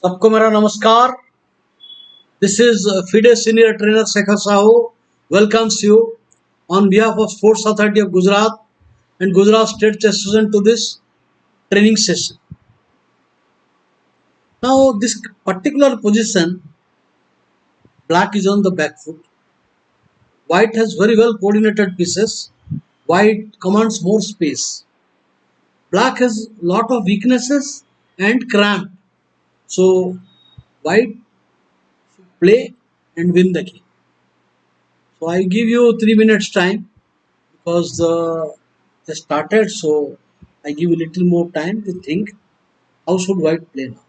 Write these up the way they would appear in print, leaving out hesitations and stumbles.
सबको मेरा नमस्कार. This is FIDE Senior Trainer Sekhar Sahu welcomes you on behalf of Sports Authority of Gujarat and Gujarat State Chess Association to this training session. Now this particular position, black is on the back foot. White has very well coordinated pieces. White commands more space. Black has lot of weaknesses and cramp. So white should play and win the game. So I give you 3 minutes time because they started. So I give you little more time to think. How should white play now?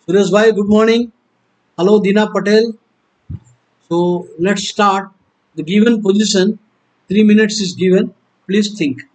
Suresh bhai, good morning. Hello, Dina Patel. So let's start. The given position, 3 minutes is given. Please think.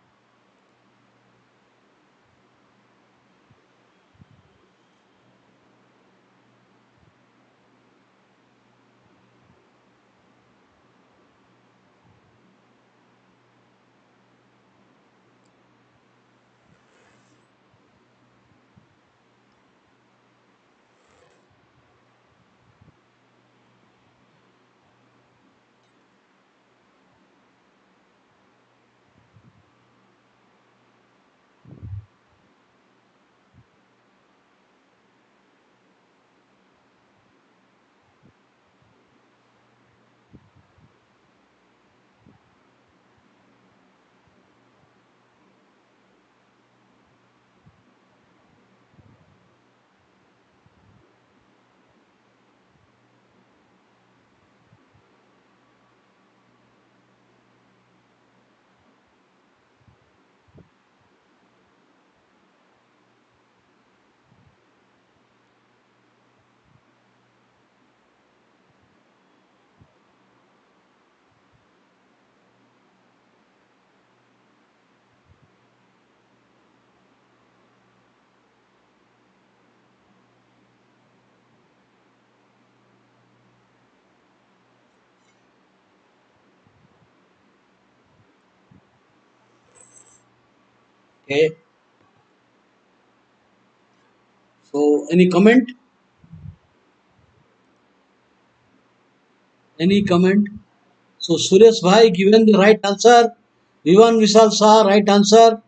Okay. So any comment? Any comment? So Suresh bhai given the right answer. Vivan Vishal Shah right answer.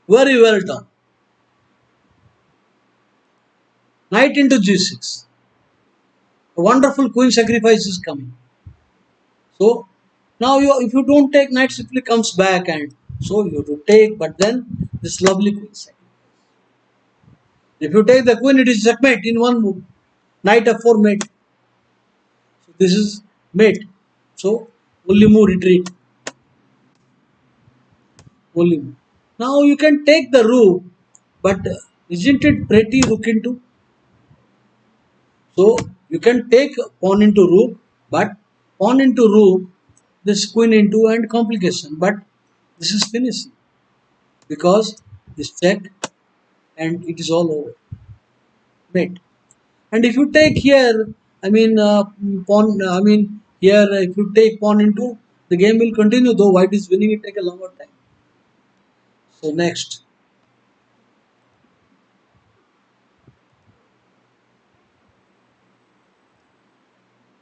Very well done. Knight into G6. A wonderful queen sacrifice is coming. So now if you don't take, knight simply comes back, and so you have to take, but then this lovely queen sacrifice. If you take the queen, it is checkmate in one move. Knight f4 mate. So this is mate. So only move retreat. Only move. Now you can take the rook, but isn't it pretty rook into? So you can take pawn into rook, but pawn into rook, this queen into and complication. But this is finishing because this check and it is all over. Mate. And if you take here, pawn. Here if you take pawn into, the game will continue. Though white is winning, it take a longer time. So next,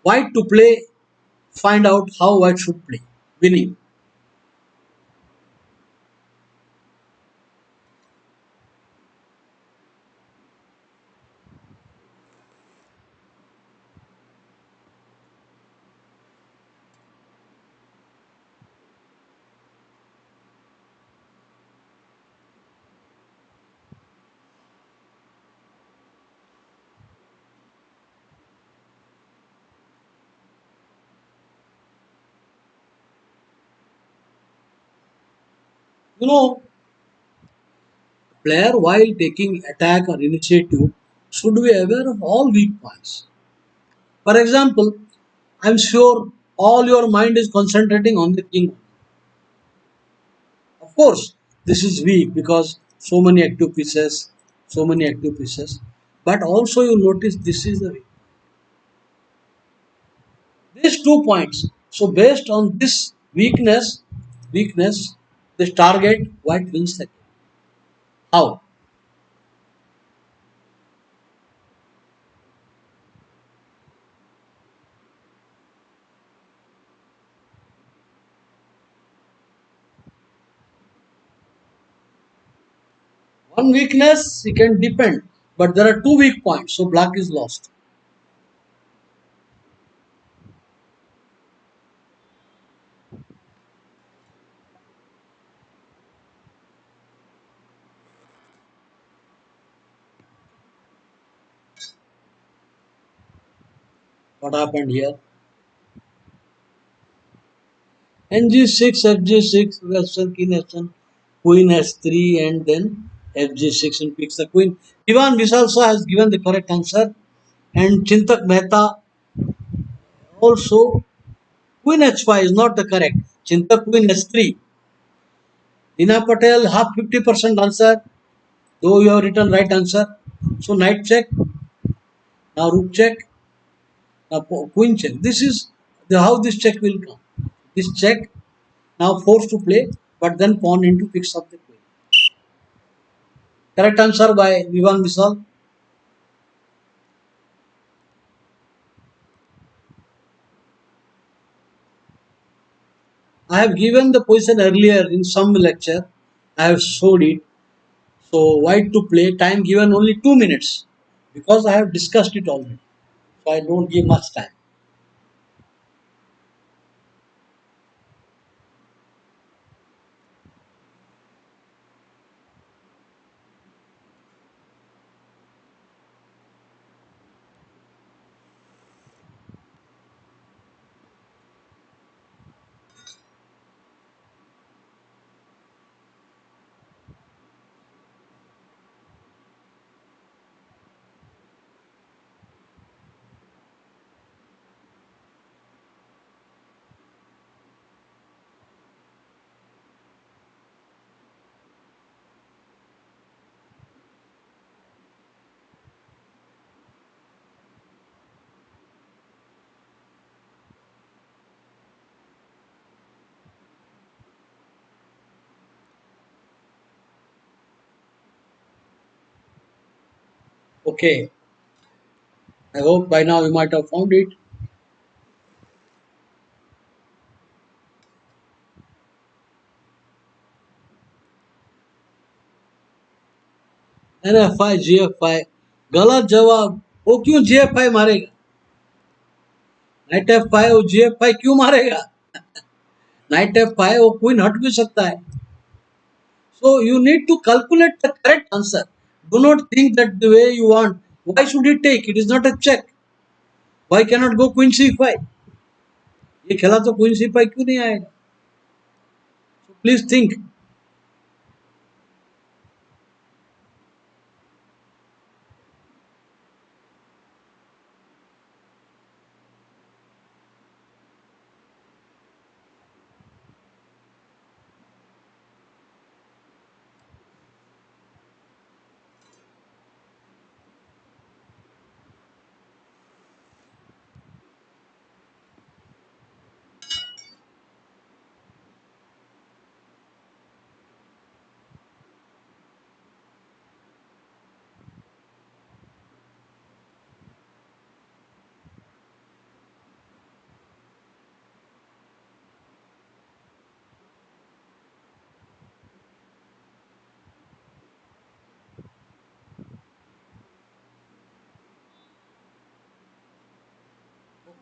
white to play. Find out how white should play. Winning. You know, player while taking attack or initiative should be aware of all weak points. For example, I'm sure all your mind is concentrating on the king. Of course, this is weak because so many active pieces. But also you notice this is the weak. These 2 points. So based on this weakness, This target, white wins the game. How? One weakness, he can depend, but there are two weak points, so black is lost. What happened here? Ng6, Fg6, Western king F7, Queen S3, and then Fg6 and picks the queen. Ivan Visalsa has given the correct answer, and Chintak Mehta also. Queen H5 is not the correct. Chintak Queen S3. Dina Patel half 50% answer, though you have written right answer. So knight check, now rook check, now queen check. This is how this check will come. This check now forced to play, but then pawn into picks up the queen. Correct answer by Vivan Visal. I have given the position earlier in some lecture. I have showed it. So white to play, time given only 2 minutes because I have discussed it already. So I don't give much time. Okay. I hope by now you might have found it. NF5, GF5. गलत जवाब. वो क्यों GF5 मारेगा? Night F5 वो GF5 क्यों मारेगा? Night F5 वो queen हट भी सकता है. So you need to calculate the correct answer. Do not think that the way you want. Why should he take? It is not a check. Why cannot go Queen C5? ये खेला तो Queen C5 क्यों नहीं आएगा? So please think.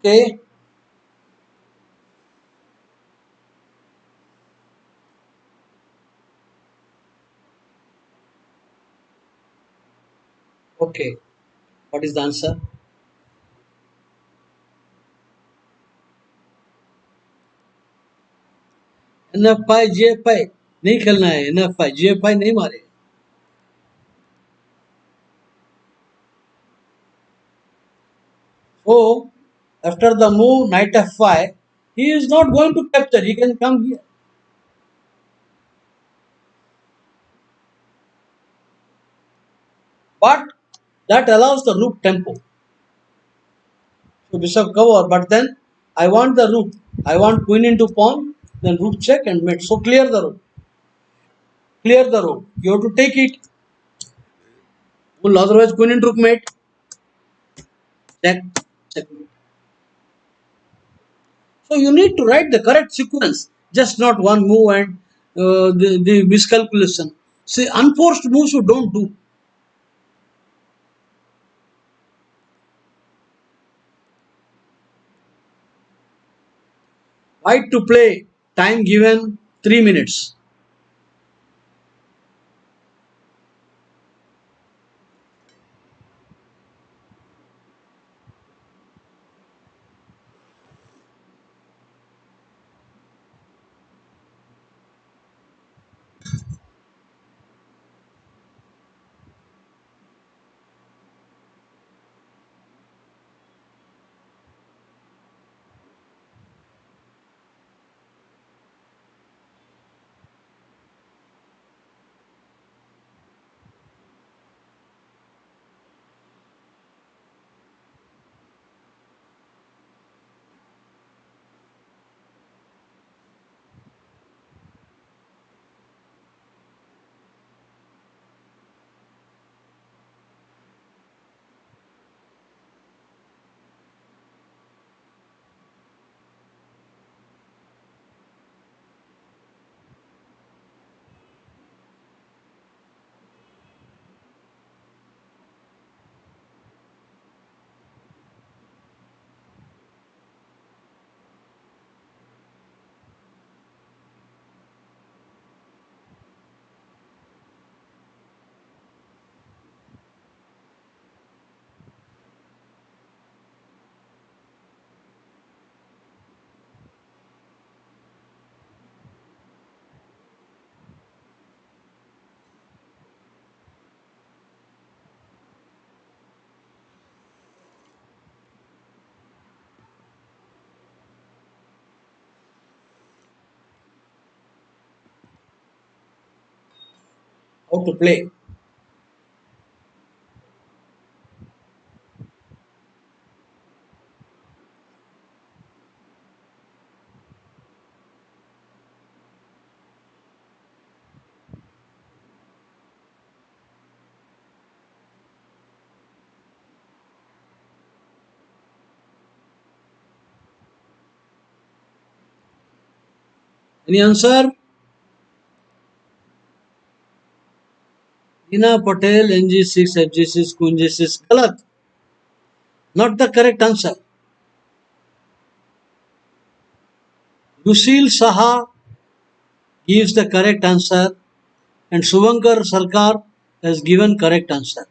Okay. Okay. What is the answer? NF5 GF5 नहीं खेलना है. NF5 GF5 नहीं मारे. So after the move knight F5, he is not going to capture. He can come here. But that allows the rook tempo. So bishop cover. But then I want the rook. I want queen into pawn. Then rook check and mate. So clear the rook. Clear the road. You have to take it. Well, otherwise, queen and rook mate. Check. Check. So you need to write the correct sequence, just not one move and the miscalculation. See, unforced moves you don't do. White to play. Time given 3 minutes. How to play. Any answer? Dina Patel, NG6, FG6, Queen G6. Galat. Not the correct answer. Lucille Saha gives the correct answer and Suvankar Sarkar has given correct answer.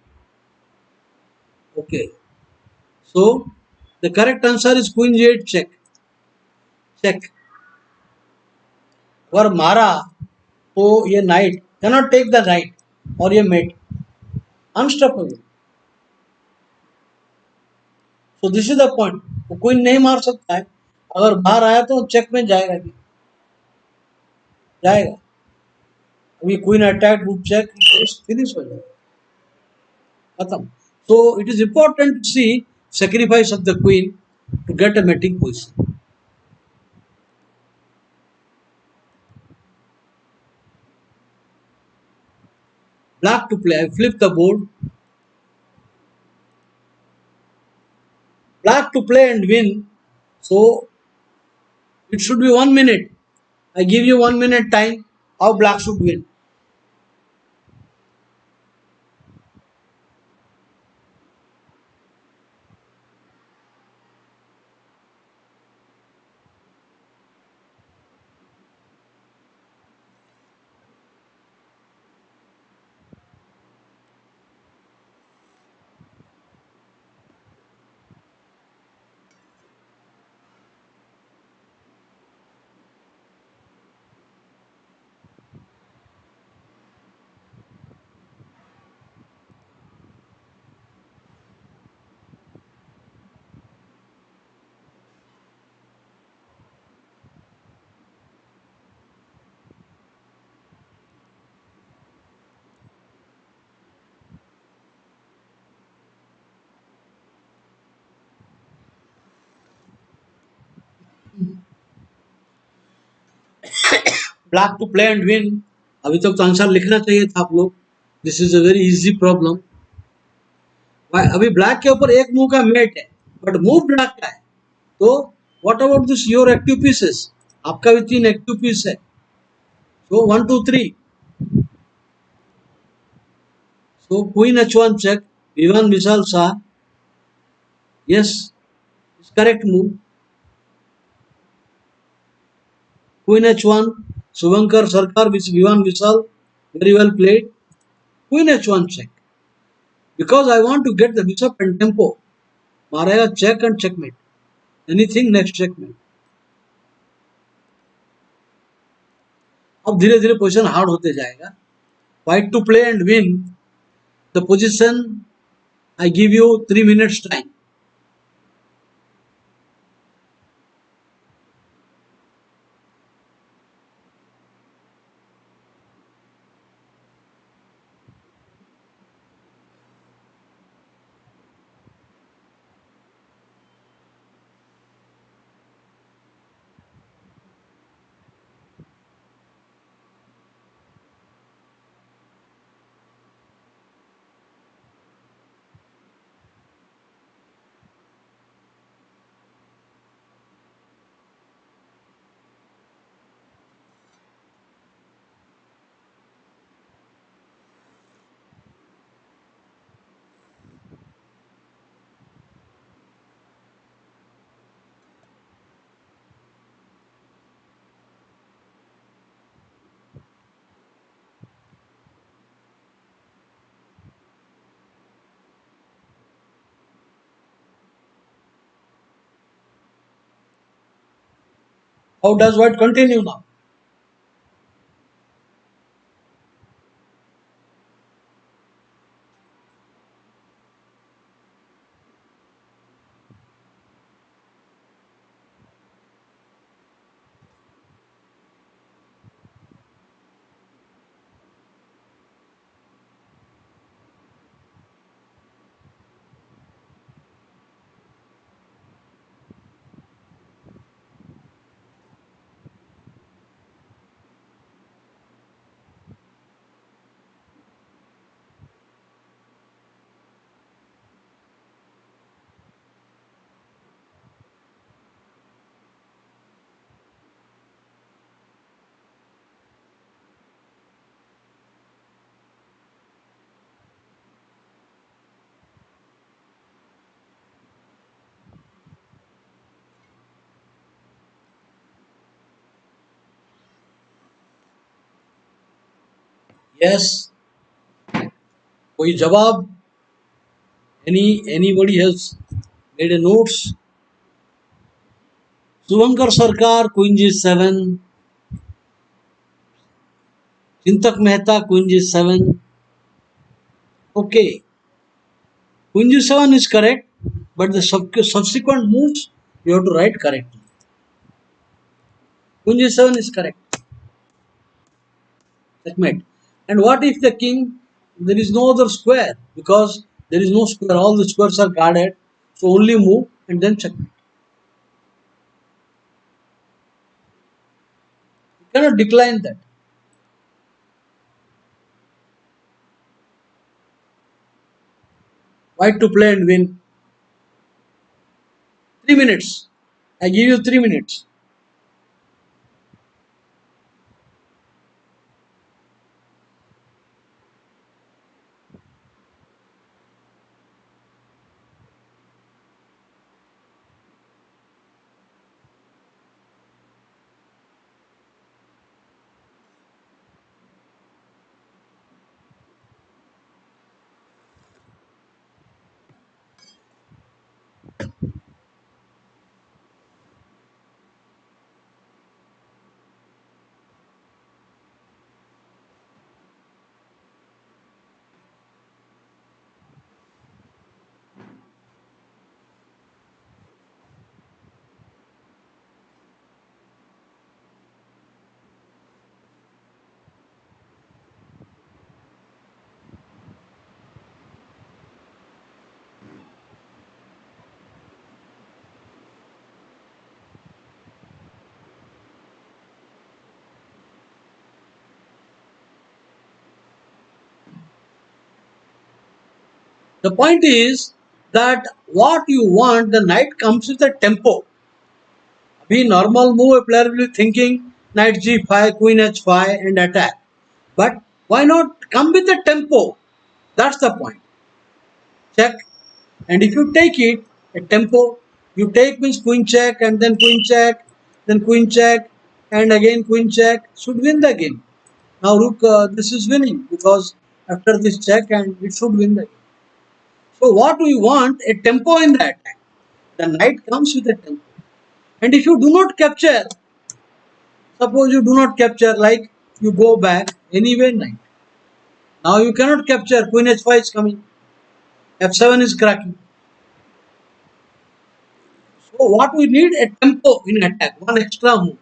Okay. So the correct answer is Queen G8 check. Check. और मारा तो ये knight cannot take the knight और ये mate unstoppable. So this is the point. वो queen नहीं मार सकता है. अगर बाहर आया तो चेक में जाएगा भी. जाएगा. अभी क्वीन अटैक रूप चेक फिनिश हो जाएगा. खत्म. So it is important to see sacrifice of the queen to get a mating position. Black to play. I flip the board. Black to play and win. So it should be 1 minute. I give you 1 minute time. How black should win? Black to play and win. अभी तक तो answer लिखना चाहिए था आप लोग. This is a very easy problem. अभी black के ऊपर एक मूव का मेट है, बट मूव ब्लैक का है. तो what about this your active pieces? आपका भी 3 एक्टिव पीस है. सो 1 2 3. सो queen h1 check. Vivan Vishal Shah. Yes, it's correct move. Queen h1. Suvankar Sarkar with Vivan Vishal. Very well played. Queen h1 check. Because I want to get the bishop and tempo. मारेगा check and checkmate. Anything next checkmate. अब धीरे धीरे position hard होते जाएगा. White to play and win the position. I give you 3 minutes time. How does White continue now? Yes. कोई जवाब? Anybody has made a notes? Suvankar Sarkar, Queen G7. Chintak Mehta, Queen G7. Okay. Queen G7 is correct, but the subsequent moves you have to write correctly. Queen G7 is correct. Checkmate. And what if the king, there is no other square, because there is no square, all the squares are guarded, so only move and then checkmate. You cannot decline that. White to play and win. 3 minutes. I give you 3 minutes. The point is that what you want, the knight comes with a tempo. We normal move a player will be thinking knight g5, queen h5 and attack. But why not come with a tempo? That's the point. Check. And if you take it, a tempo, you take means queen check and then queen check and again queen check, should win the game. Now rook, this is winning because after this check and it should win the game. So what we want, a tempo in the attack. The knight comes with a tempo. And if you do not capture, suppose you do not capture, like you go back anyway knight. Now you cannot capture, queen h5 is coming, f7 is cracking. So what we need, a tempo in attack, one extra move,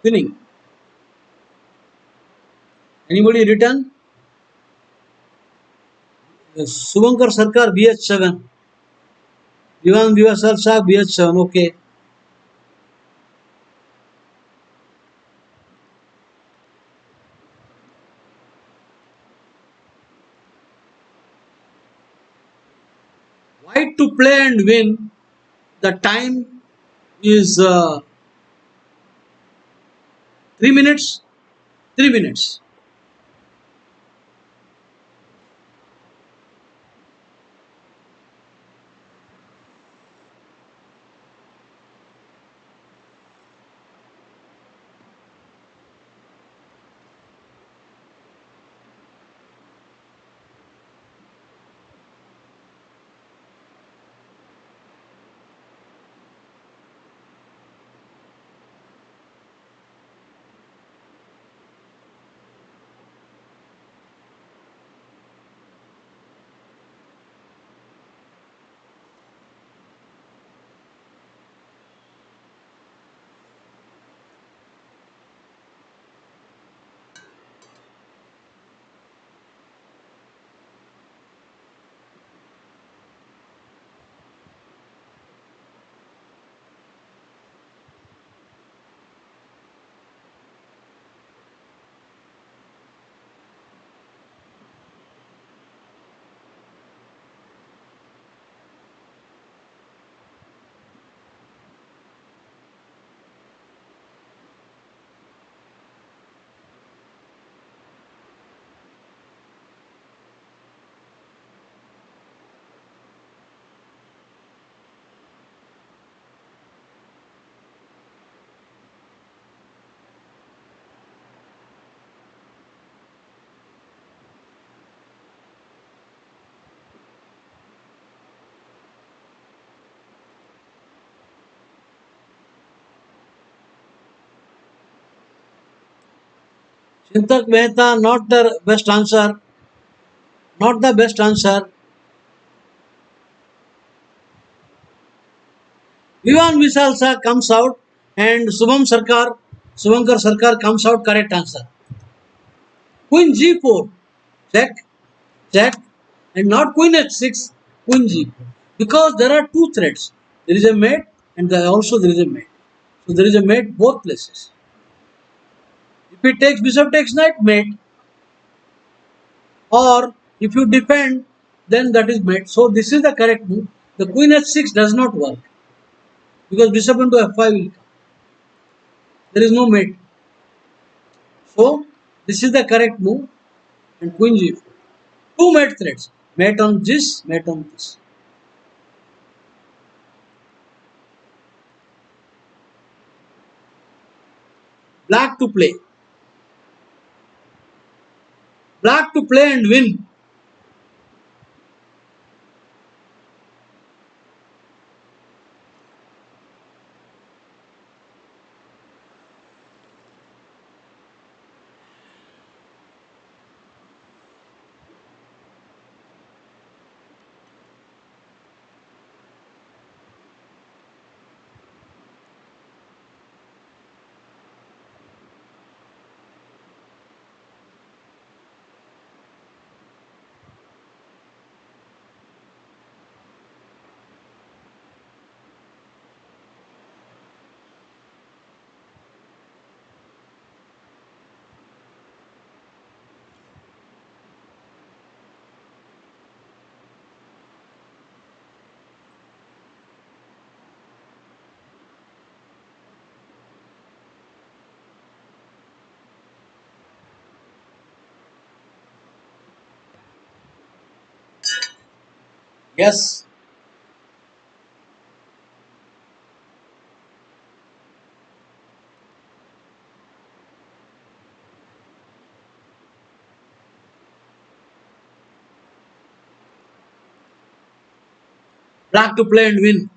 winning. Anybody written? Yes. Subankar Sarkar bh7. Divan Bivasal Shah bh7. Okay. White to play and win. The time is 3 minutes. 3 minutes. Chintak Mehta, not the best answer. Not the best answer. Vivan Visalsa comes out and Subankar Sarkar comes out correct answer. Queen g4, check, check, and not queen h6, queen g4. Because there are two threats. There is a mate and also there is a mate. So there is a mate both places. If it takes bishop takes knight, mate. Or if you defend, then that is mate. So this is the correct move. The queen h6 does not work because bishop into f5 will come. There is no mate. So this is the correct move and queen g4. Two mate threats. Mate on this, mate on this. Black to play. Black to play and win. Yes. Black to play and win.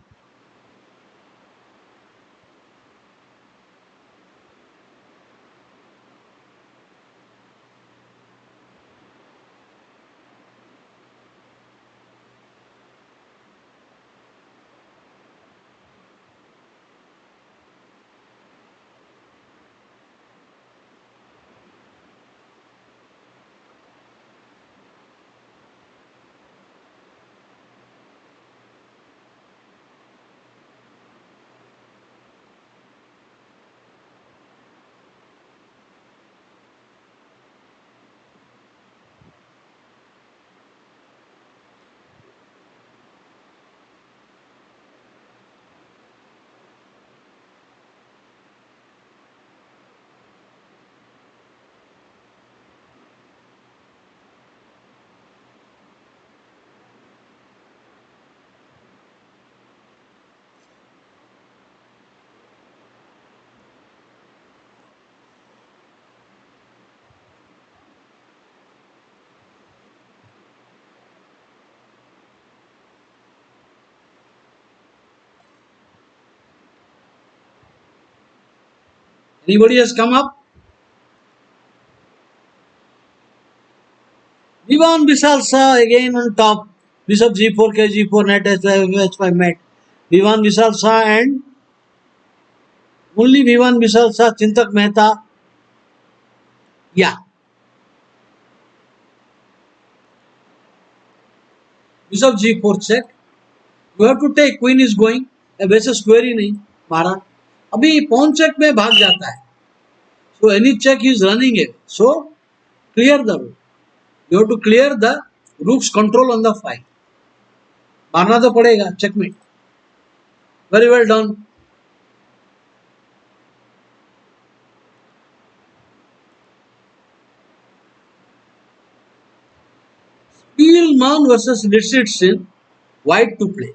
Anybody has come up? Vivan Visalsa again on top. Bishop G4, K G4, Knight H5 met. Vivan Visalsa and only Vivan Visalsa, Chintak Mehta. Yeah. Bishop G4 check. You have to take. Queen is going. वैसे square ही नहीं मारा. अभी pawn check में भाग जाता है. So any check he is running it. So clear the rook. You have to clear the rook's control on the file. मारना तो पड़ेगा. Checkmate. Very well done. Spielmann versus Lichtenstein. White to play.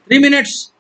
3 minutes.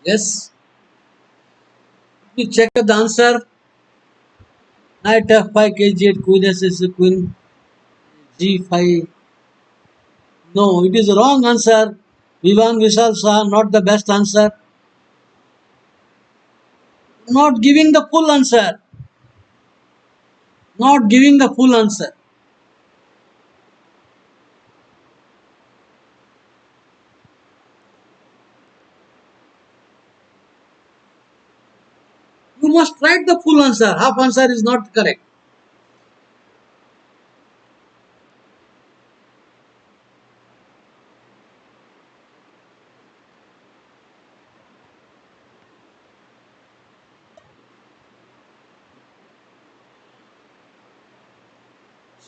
Yes. You check the answer. Knight F5, Kg8, Queen S6, Queen G5. No, it is wrong answer. Vivan Vishal Shah, not the best answer. Not giving the full answer. Not giving the full answer. You must write the full answer. Half answer is not correct.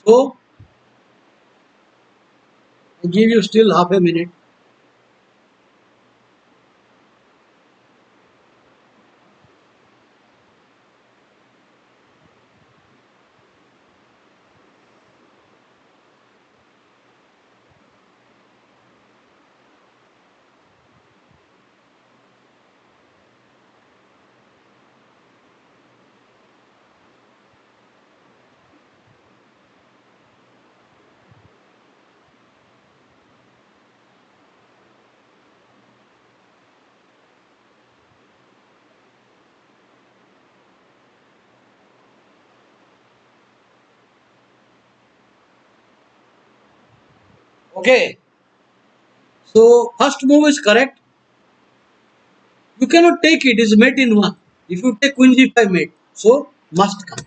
So I give you still half a minute. Okay. So first move is correct. You cannot take it. It's mate in one. If you take queen g5 mate, so must come.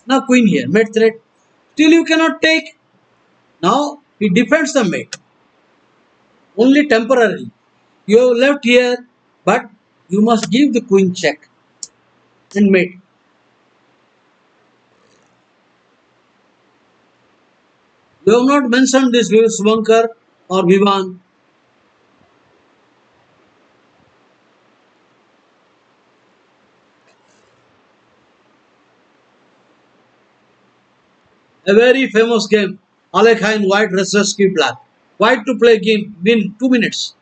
Now queen here, mate threat. Still you cannot take. Now he defends the mate. Only temporarily. You have left here, but you must give the queen check and mate. You have not mentioned this Swankar or Vivan. A very famous game. Alekha in white, Reseski black. White to play game, win 2 minutes.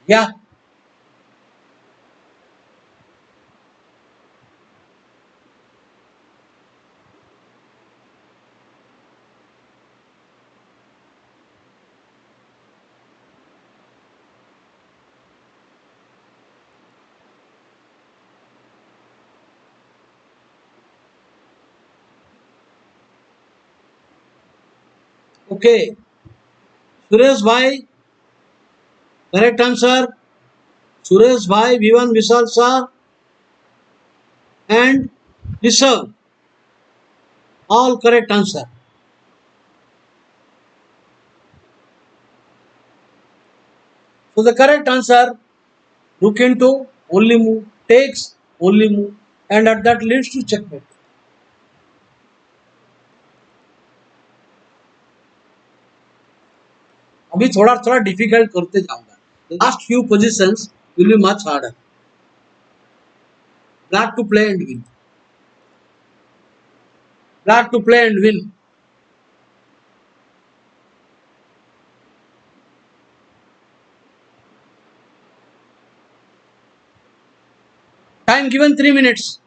Yeah. Okay. Suresh Bhai, correct answer. Suresh Bhai, Vivan Vishal Sir, and Rishabh. All correct answer. So the correct answer, look into only move, takes only move, and at that leads to checkmate. अभी थोड़ा थोड़ा difficult करते जाऊंगा. Last few positions will be much harder. Black to play and win. Black to play and win. Time given 3 minutes.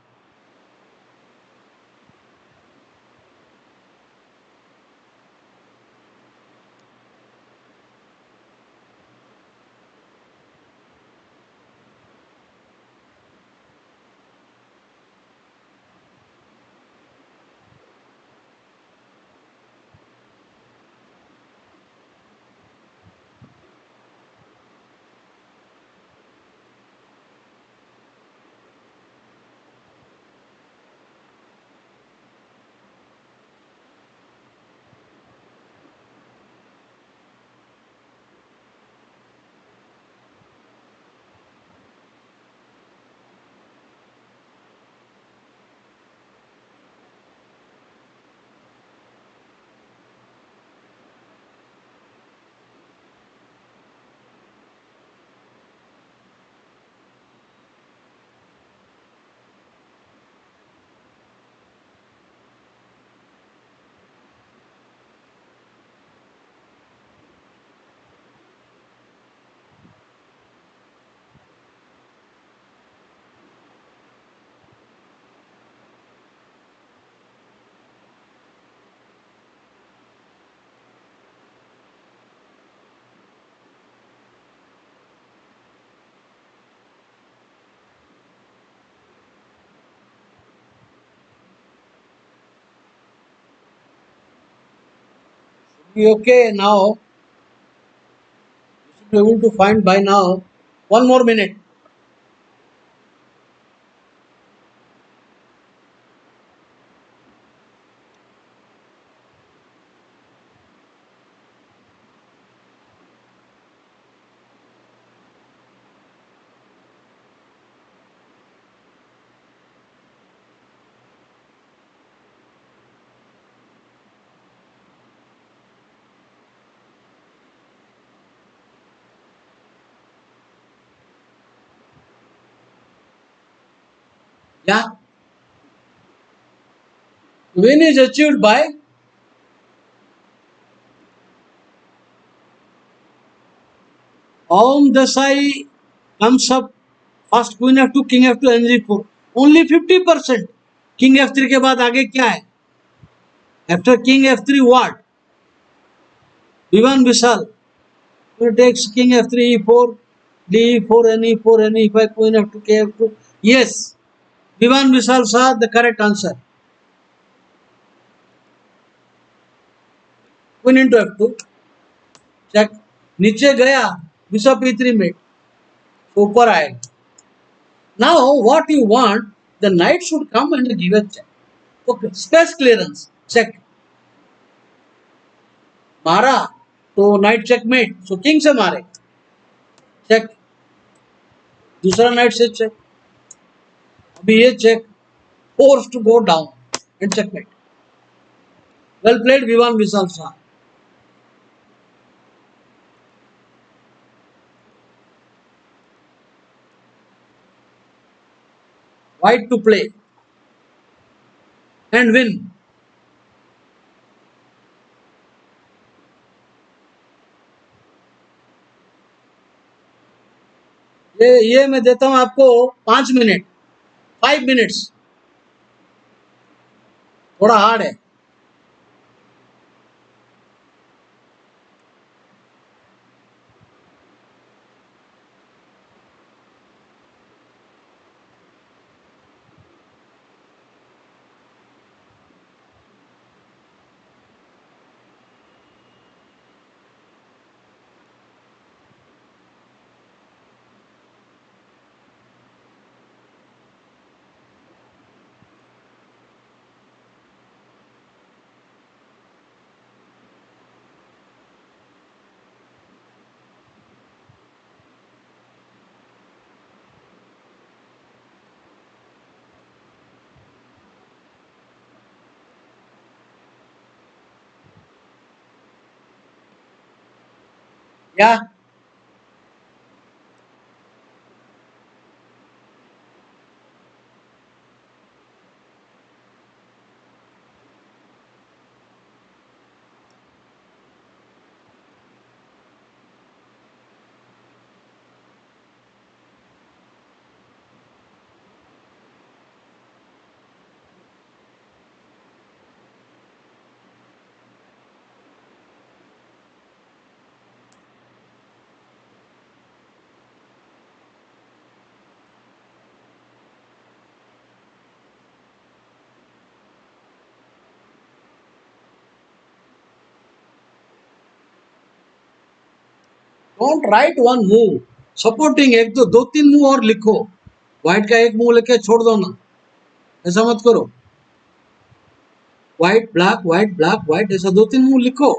Okay, now you should be able to find by now. One more minute. Yeah, win is achieved by Om Dasai comes up first queen f2 king f2 ng4 only 50%. King f3 के बाद आगे क्या है? After king f3 what? Vivan Vishal. He takes king f3 e4 d4 ne4 ne5 queen f2 kf2. Yes, Vivan Vishal saw the correct answer. Queen into f2 check. नीचे गया bishop e3 में ऊपर आएगा. Now what you want, the knight should come and give a check. Okay, space clearance check. मारा तो night checkmate. सो king से मारे check. दूसरा नाइट से चेक. अभी ये check. Force to go down and checkmate. Well played Vivaan Vishal Shah. White to play and win. ये मैं देता हूं आपको 5 मिनट. 5 मिनट्स. थोड़ा हार्ड है. या don't right one move. Supporting एक तो दो तीन मूव और लिखो. व्हाइट का एक मूव लेके छोड़ दो ना. ऐसा मत करो. व्हाइट ब्लैक व्हाइट ऐसा दो तीन मूव लिखो.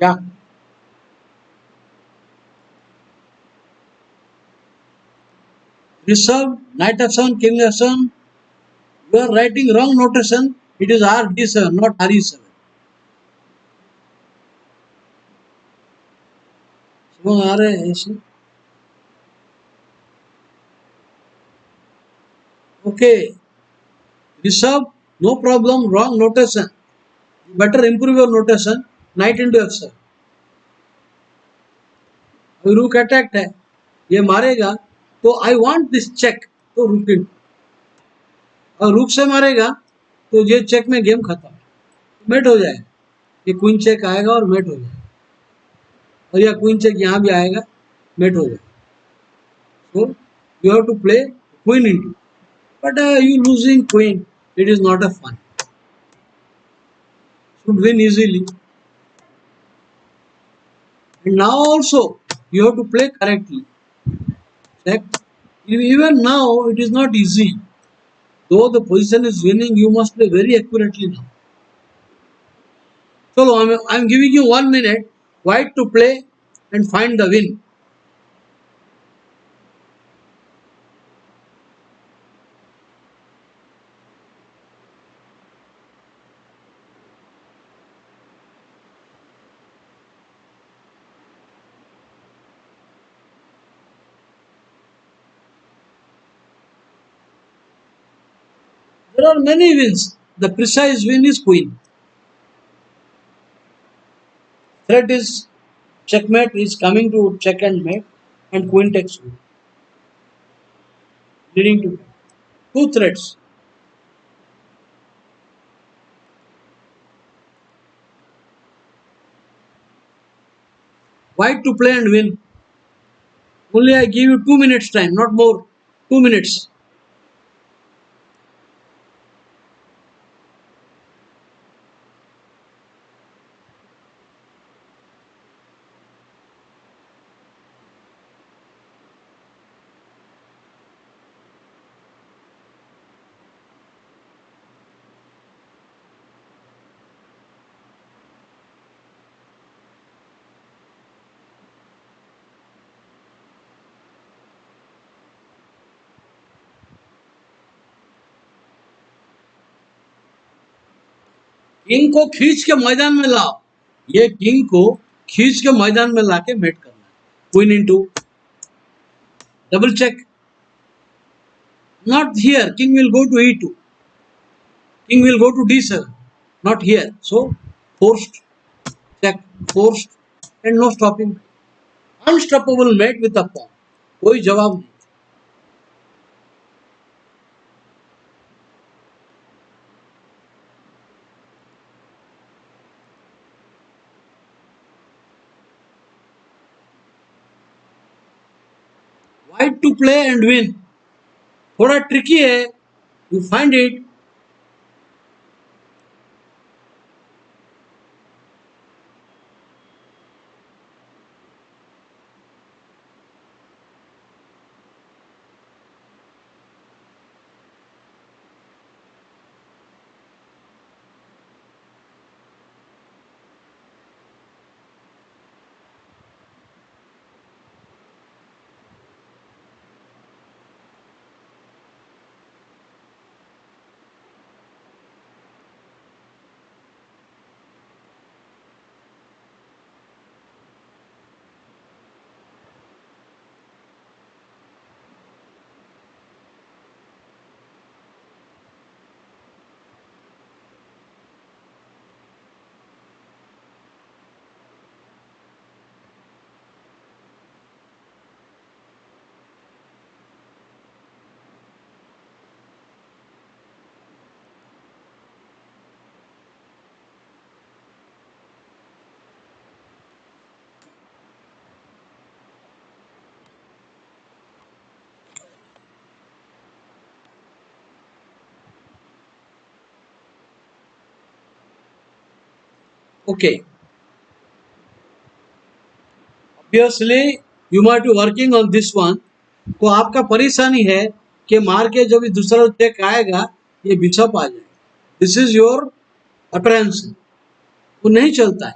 Yeah. Reserve, knight f7, king f7. You are writing wrong notation. It is rd7, not re7. समझ आ रहे हैं ऐसे? Okay. Reserve, no problem. Wrong notation. Better improve your notation. Knight into f7. अभी रूक अटैक्ट है, ये मारेगा तो आई वांट दिस चेक, तो रूक इन, और रूक से मारेगा तो ये चेक में गेम खत्म, मेट हो जाएगा, ये क्वीन चेक आएगा और मेट हो जाएगा, और यह क्वीन चेक यहाँ भी आएगा, मेट हो जाएगा. So you have to play queen into, but you losing queen, it is not a fun. Should win easily. And now also you have to play correctly. Check. Even now it is not easy. Though the position is winning, you must play very accurately now. So I'm giving you 1 minute. White to play and find the win. There are many wins. The precise win is queen. Threat is checkmate is coming to check and mate, and queen takes queen, leading to two threats. White to play and win. Only I give you 2 minutes time, not more. 2 minutes. King को खींच के मैदान में लाओ, ये king को खींच के मैदान में लाके मेट करना है. Queen into, double check, not here. King will go to e2. King will go to d7, not here. So forced check, forced, and no stopping. Unstoppable mate with a pawn. कोई जवाब नहीं. White to play and win. थोड़ा tricky है. You find it. Okay. Obviously, you might be working on this one. तो आपका परेशानी है कि मार के जब दूसरा चेक आएगा, ये बिशप आ जाएगा. This is your apprehension. वो नहीं चलता है.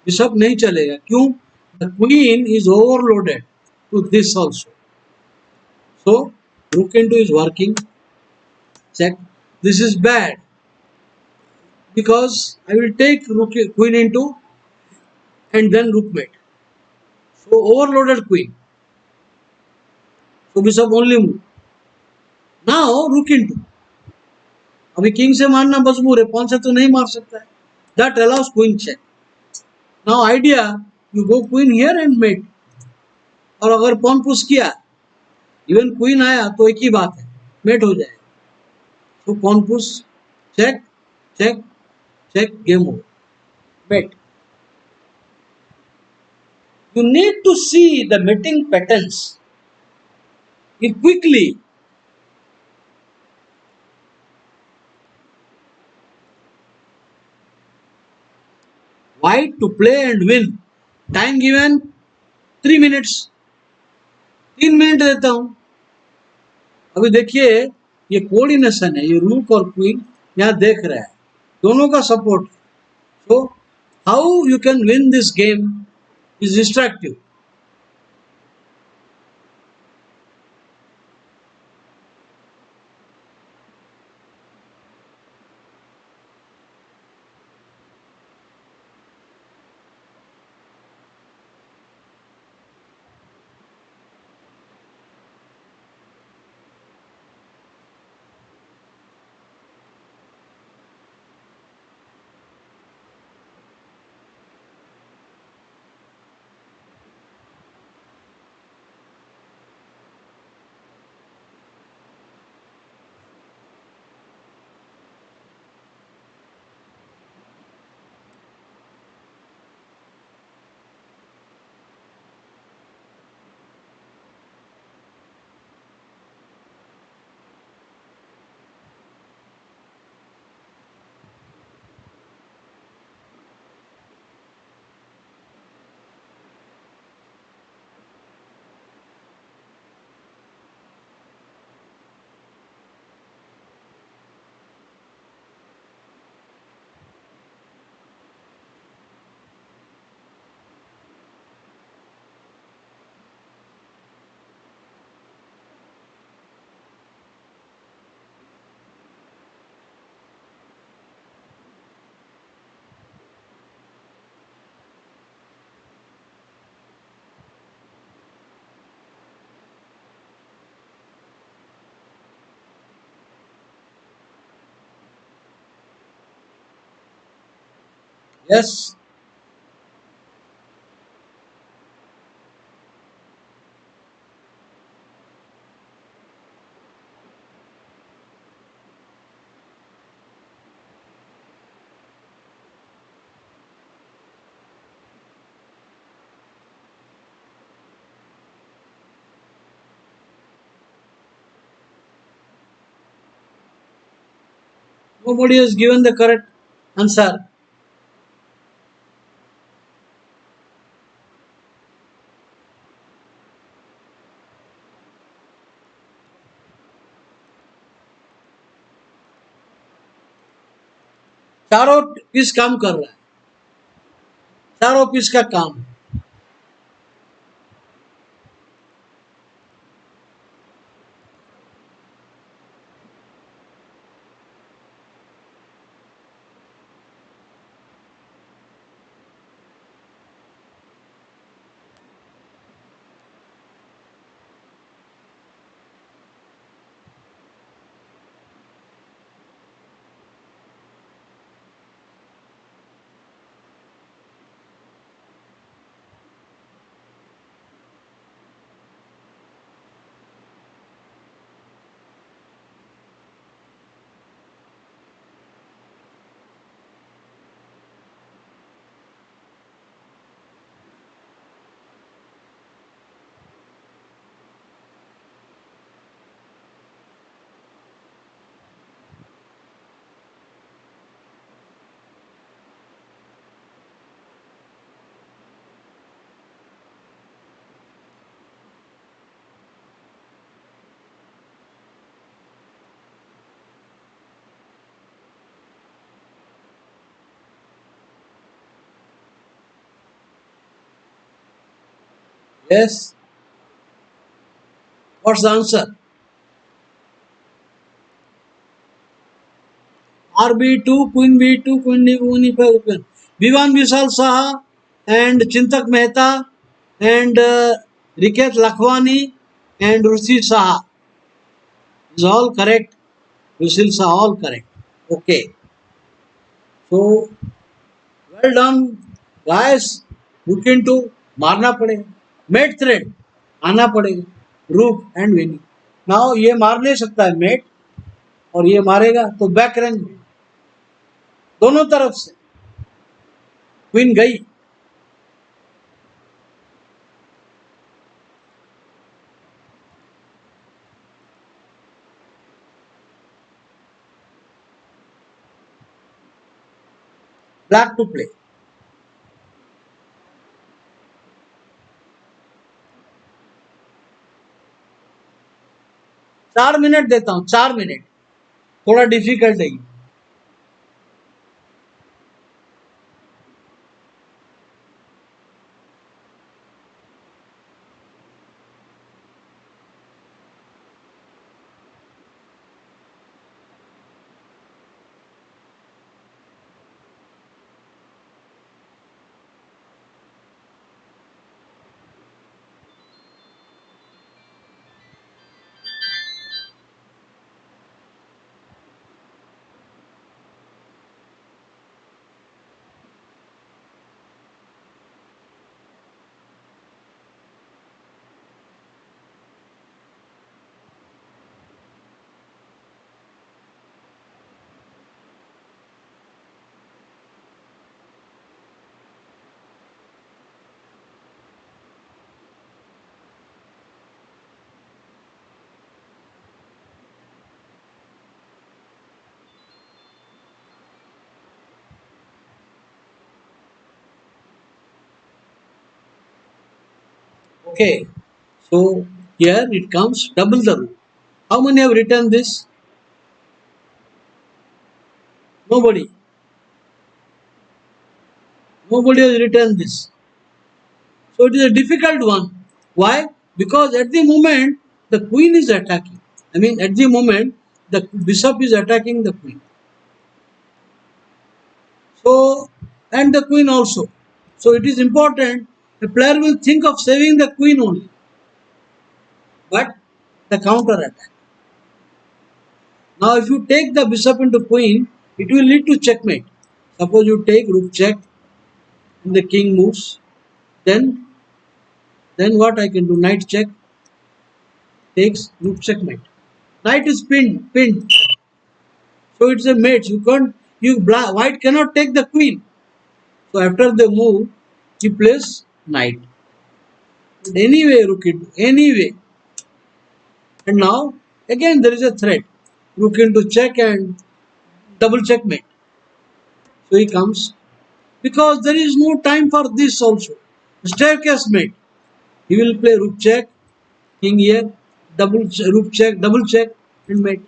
बिशप नहीं चलेगा, क्यों? The queen is overloaded to this also. So rook into is working. Check. This is bad because I will take rook queen into and then rook mate. So overloaded queen. So bishop only move. Now rook into. अभी king से मारना मजबूर है, pawn से तो नहीं मार सकता है. That allows queen check. Now idea, you go queen here and mate. और अगर पॉन पुश किया, इवन क्वीन आया तो एक ही बात है, मेट हो जाएगा. तो pawn push, check check check, game over, mate. You need to see the mating patterns quickly. White to play and win. Time given 3 minutes. 3 minute देता हूं. अभी देखिए ये कोऑर्डिनेशन है, ये रूक और क्वीन यहाँ देख रहा है, दोनों का support. So how you can win this game is destructive. Yes. Nobody has given the correct answer. चारों पीस काम कर रहा है, चारों पीस का काम. Yes. What's the answer? RB2, Queen B2, Queen D5 open. Vivan Vishal Saha and Chintak Mehta and Riket Lakhwani and Rusi Saha is all correct. Rusil Saha all correct. Okay. So well done, guys. Look into मारना पड़ेगा. Mate thread आना पड़ेगा. Rook and winning. Now ये मार नहीं सकता है mate और ये मारेगा तो बैक रेंज में दोनों तरफ से क्वीन गई. Black to play. 4 मिनट देता हूँ. 4 मिनट थोड़ा डिफिकल्ट है. Okay, so here it comes double the rook. How many have written this? Nobody. Nobody has written this. So it is a difficult one. Why? Because at the moment the queen is attacking. I mean, at the moment the bishop is attacking the queen. So, and the queen also. So it is important. The player will think of saving the queen only, but the counter attack. Now, if you take the bishop into queen, it will lead to checkmate. Suppose you take rook check and the king moves, then what I can do? Knight check takes rook checkmate. Knight is pinned. So it's a mate. You can't. White cannot take the queen. So after the move, he plays knight. But anyway, rook into anyway. And now again there is a threat. Rook into check and double checkmate. So he comes because there is no time for this also. Staircase mate. He will play rook check, king here, rook check, double check, and mate.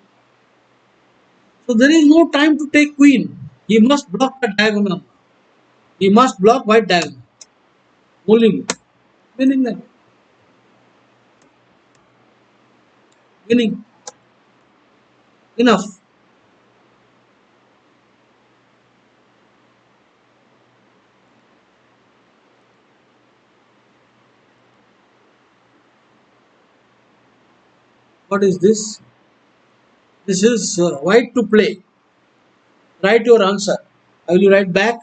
So there is no time to take queen. He must block the diagonal. He must block white diagonal. Only move. Winning that. Winning. Enough. What is this? This is white to play. Write your answer. I will write back.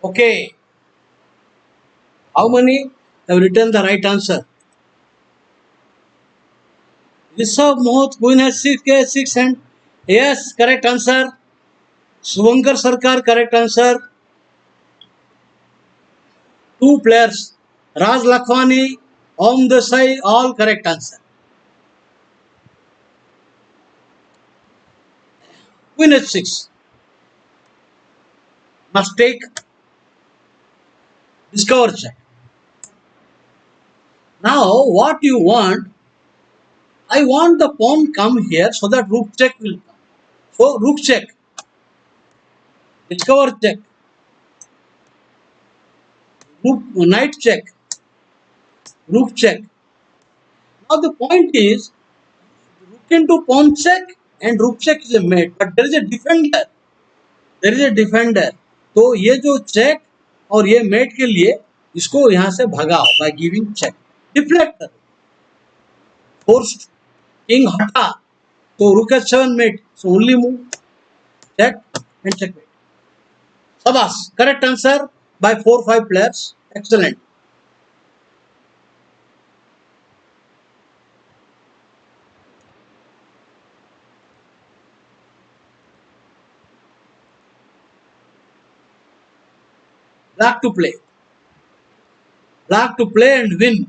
Okay, how many have written the right answer? Rishabh Mohit Queen has 6 and yes, correct answer. Suvankar Sarkar, correct answer. Two players, Raj Lakhwani, Om Desai, all correct answer. Queen h6, must take, discover check. Now what you want, I want the pawn come here so that rook check will come. So rook check, discover check, rook knight check, rook check. Now the point is rook into pawn check and rook check is a mate, but there is a defender. There is a defender. तो ये जो check और ये met के लिए इसको यहाँ से भगाओ by giving check. Deflector. Forced king हटा तो rook h7 mate. So only move check and checkmate. Sabas. Correct answer by 4-5 players. Excellent. Black to play. Black to play and win.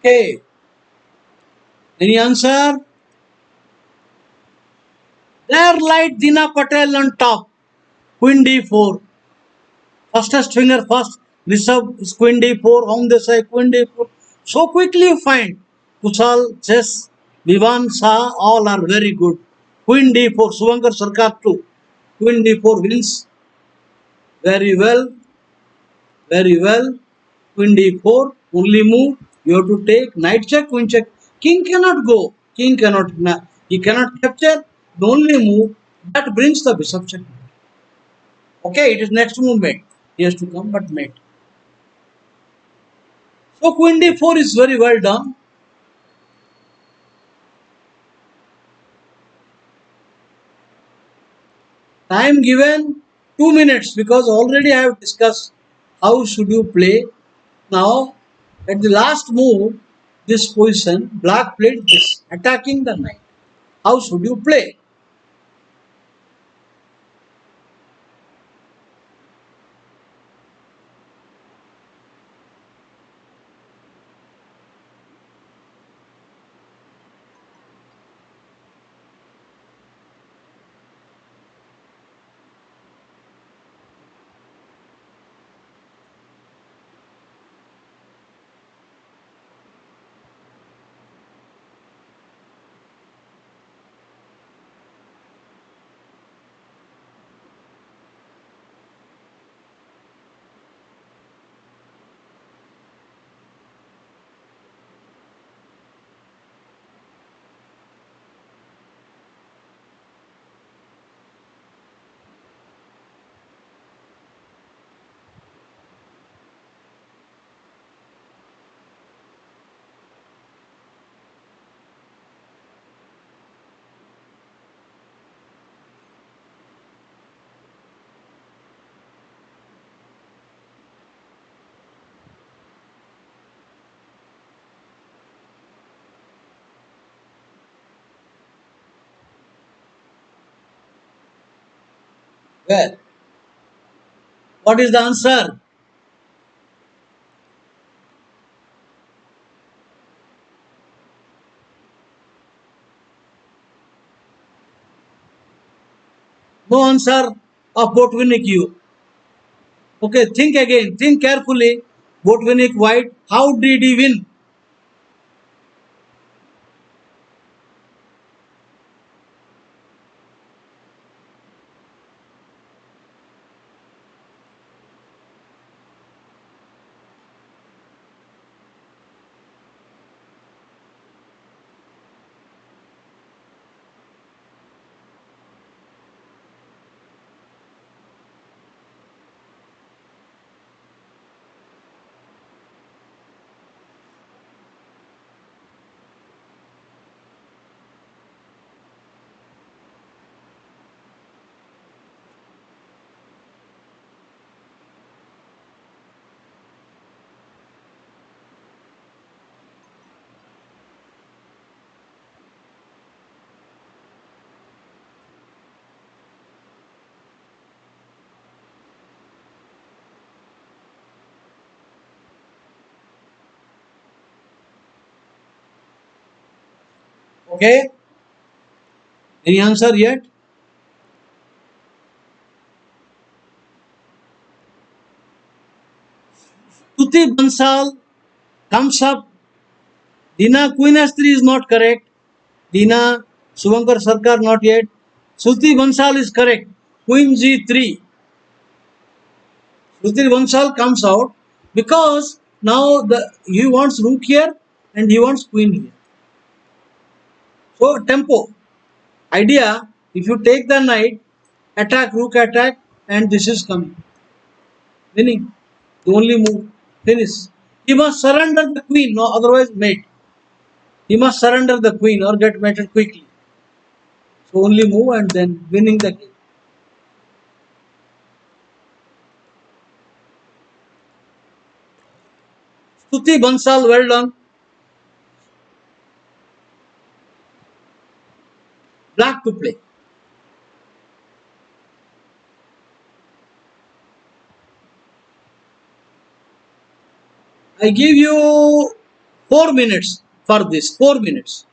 Okay. Any answer? There light Dina Patel on top. Queen d4. Fastest finger first. Rishabh is Queen d4. On the side Queen d4. So quickly you find. Kushal, Chess, Vivan, Shah, all are very good. Queen d4. Suvankar Sarkar too. Queen d4 wins. Very well. Very well. Queen d4. Only move. You have to take. Knight check. Queen check. King cannot go. King cannot. He cannot capture. The only move that brings the bishop check. Okay, it is next movement. He has to come, but mate. So Queen d4 is very well done. Time given 2 minutes because already I have discussed how should you play. Now at the last move, this position, black played this, attacking the knight. How should you play? Where? What is the answer? No answer of Botvinnik you. Okay, think again. Think carefully. Botvinnik White. How did he win? Okay. Any answer yet? Tuti Bansal comes up. Dina Queen S3 is not correct. Dina Suvankar Sarkar not yet. Shruti Bansal is correct. Queen G3. Shruti Bansal comes out because now he wants rook here and he wants queen here. So tempo. Idea, if you take the knight, attack, rook attack, and this is coming. Winning. The only move. Finish. He must surrender the queen, no otherwise mate. He must surrender the queen or get mated quickly. So only move and then winning the game. Stuti Bansal, well done. Black to play. I give you 4 minutes for this. 4 minutes.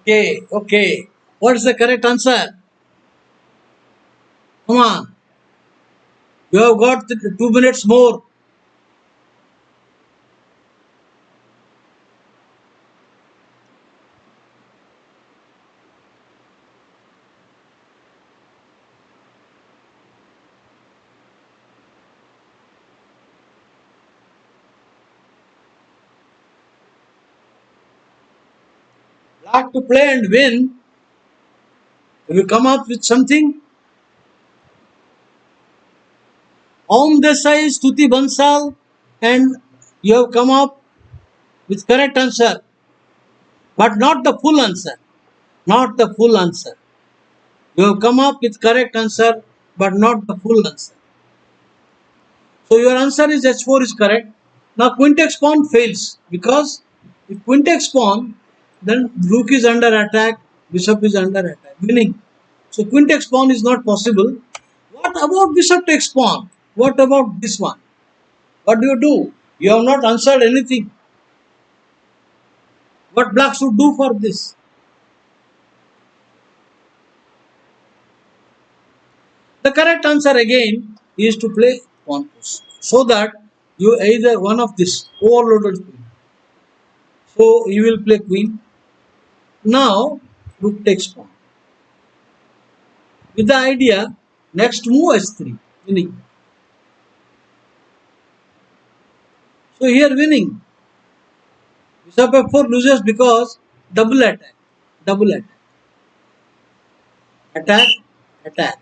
Okay, okay. What's the correct answer? Come on. You have got 2 minutes more. Black to play and win. If you come up with something, Om Desai, Stuti Bansal, and you have come up with correct answer, but not the full answer. Not the full answer. You have come up with correct answer, but not the full answer. So your answer is H4 is correct. Now quintex pawn fails because if quintex pawn, then rook is under attack, bishop is under attack, winning. So quintex pawn is not possible. What about bishop takes pawn? What about this one? What do? You have not answered anything. What black should do for this? The correct answer again is to play pawn push, so that you either one of this overloaded queen. So you will play queen. Now rook takes pawn. With the idea, next move s3, winning. So here winning. Bishop f4 loses because double attack. Double attack. Attack, attack.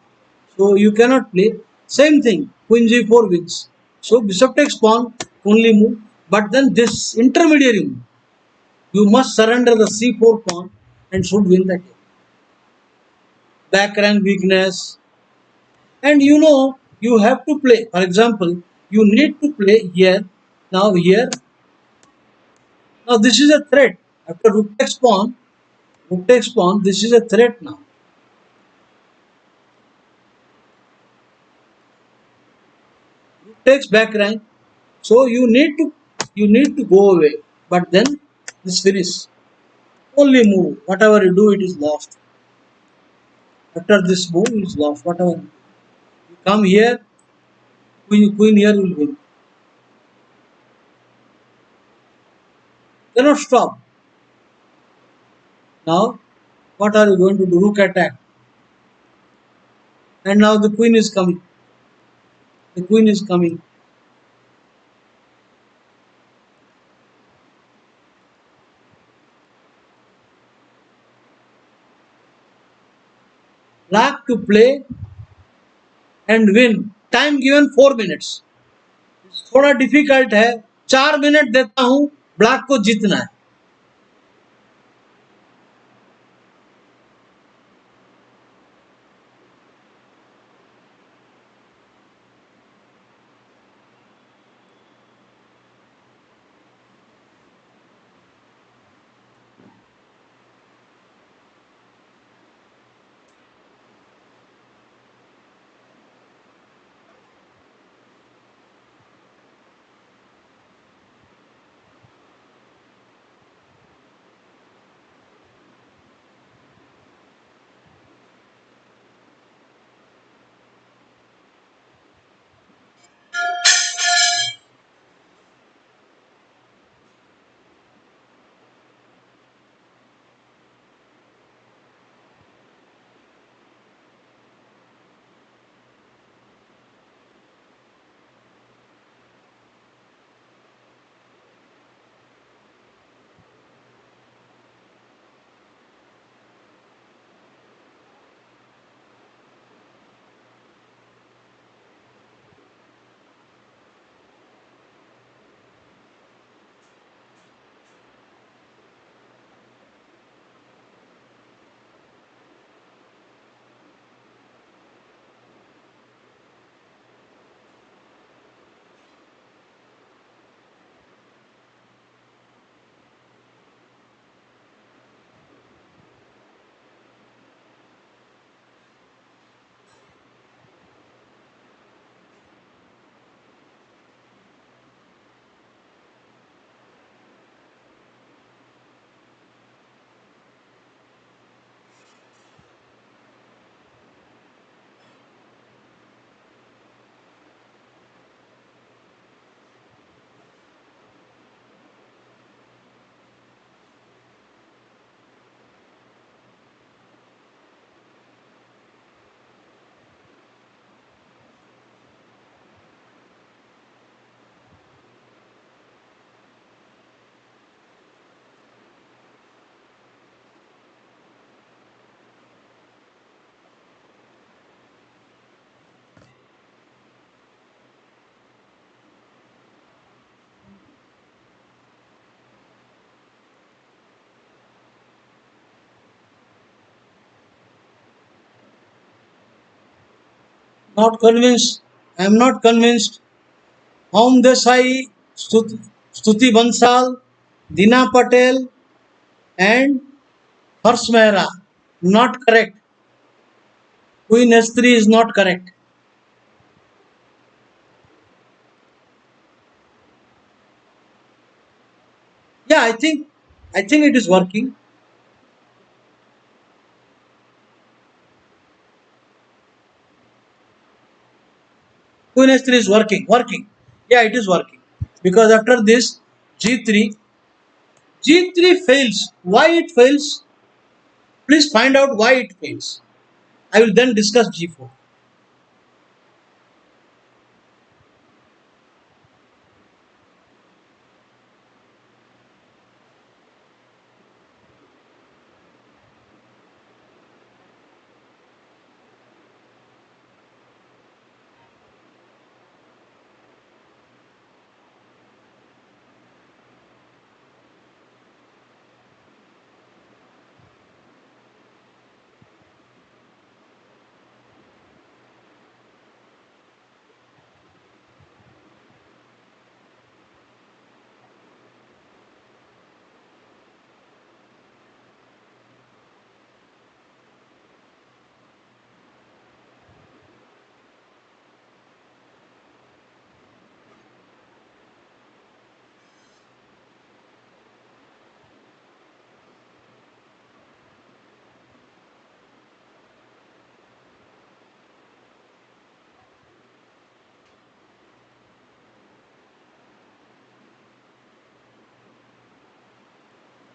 So you cannot play. Same thing. Queen g4 wins. So bishop takes pawn, only move. But then this intermediary move, you must surrender the c4 pawn and should win the game. Back rank weakness. And you have to play. For example, you need to play here. Now here. Now this is a threat. After rook takes pawn, this is a threat now. Rook takes back rank. So you need to go away. But then this finish. Only move. Whatever you do, it is lost. After this move, it is lost. Whatever you do. You come here, queen here will win. Cannot stop. Now, what are you going to do? Rook attack. And now the queen is coming. The queen is coming. Black to play and win. Time given 4 minutes. थोड़ा difficult है. 4 minute देता हूं. Black को जीतना है. Not convinced. I am not convinced. Om Desai, Stuti Bansal, Dina Patel, and Harsh Mehra. Not correct. Queen S3 is not correct. Yeah, I think it is working. queen h3 is working. Yeah, it is working. Because after this, g3, g3 fails. Why it fails? Please find out why it fails. I will then discuss g4.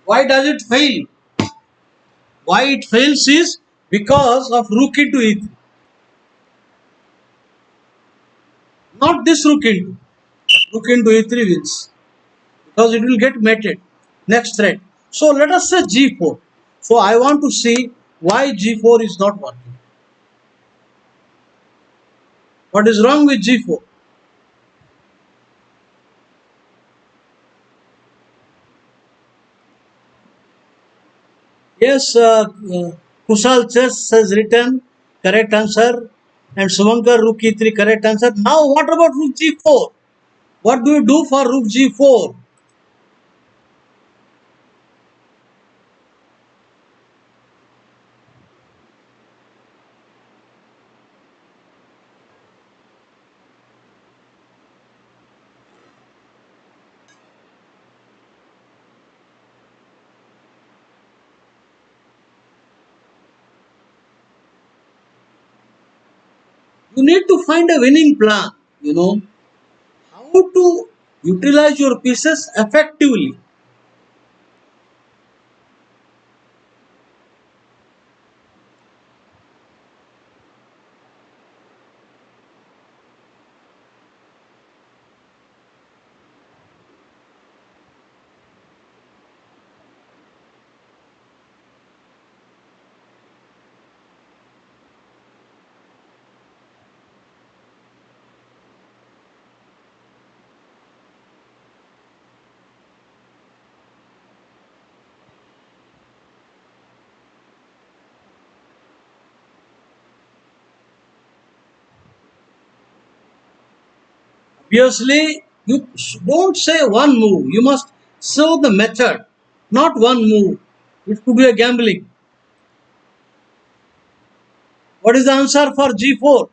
Why does it fail? Why it fails is because of rook into e3. Not this rook into. Rook into e3 wins. Because it will get mated. Next threat. So let us say g4. So I want to see why g4 is not working. What is wrong with g4? Yes, Kushal Chess has written correct answer and Suvankar Rook e3 correct answer. Now what about Rook g4? What do you do for Rook g4? You need to find a winning plan, you know, how to utilize your pieces effectively. Obviously, you don't say one move. You must show the method, not one move. It could be a gambling. What is the answer for G4?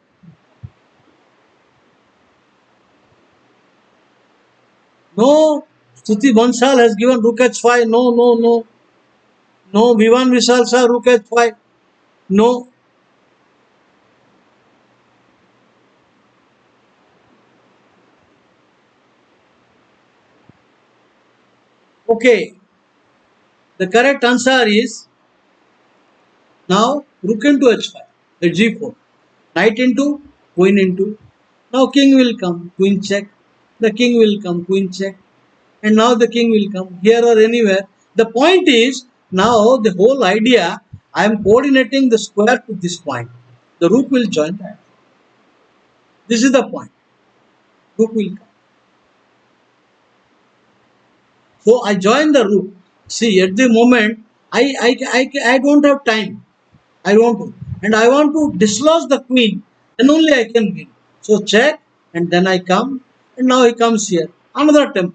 No. Stuti Bansal has given Rook H5. No, no, no. No. Vivan Vishal Shah, Rook H5. No. Okay. The correct answer is now Rook into H5. The G4. Knight into, Queen into. Now King will come. Queen check. The King will come. Queen check. And now the king will come here or anywhere. The point is now the whole idea I am coordinating the square to this point. The rook will join that. This is the point. Rook will come. So I join the rook. See at the moment I don't have time. I want to and I want to dislodge the queen. Then only I can win. So check and then I come and now he comes here. Another tempo.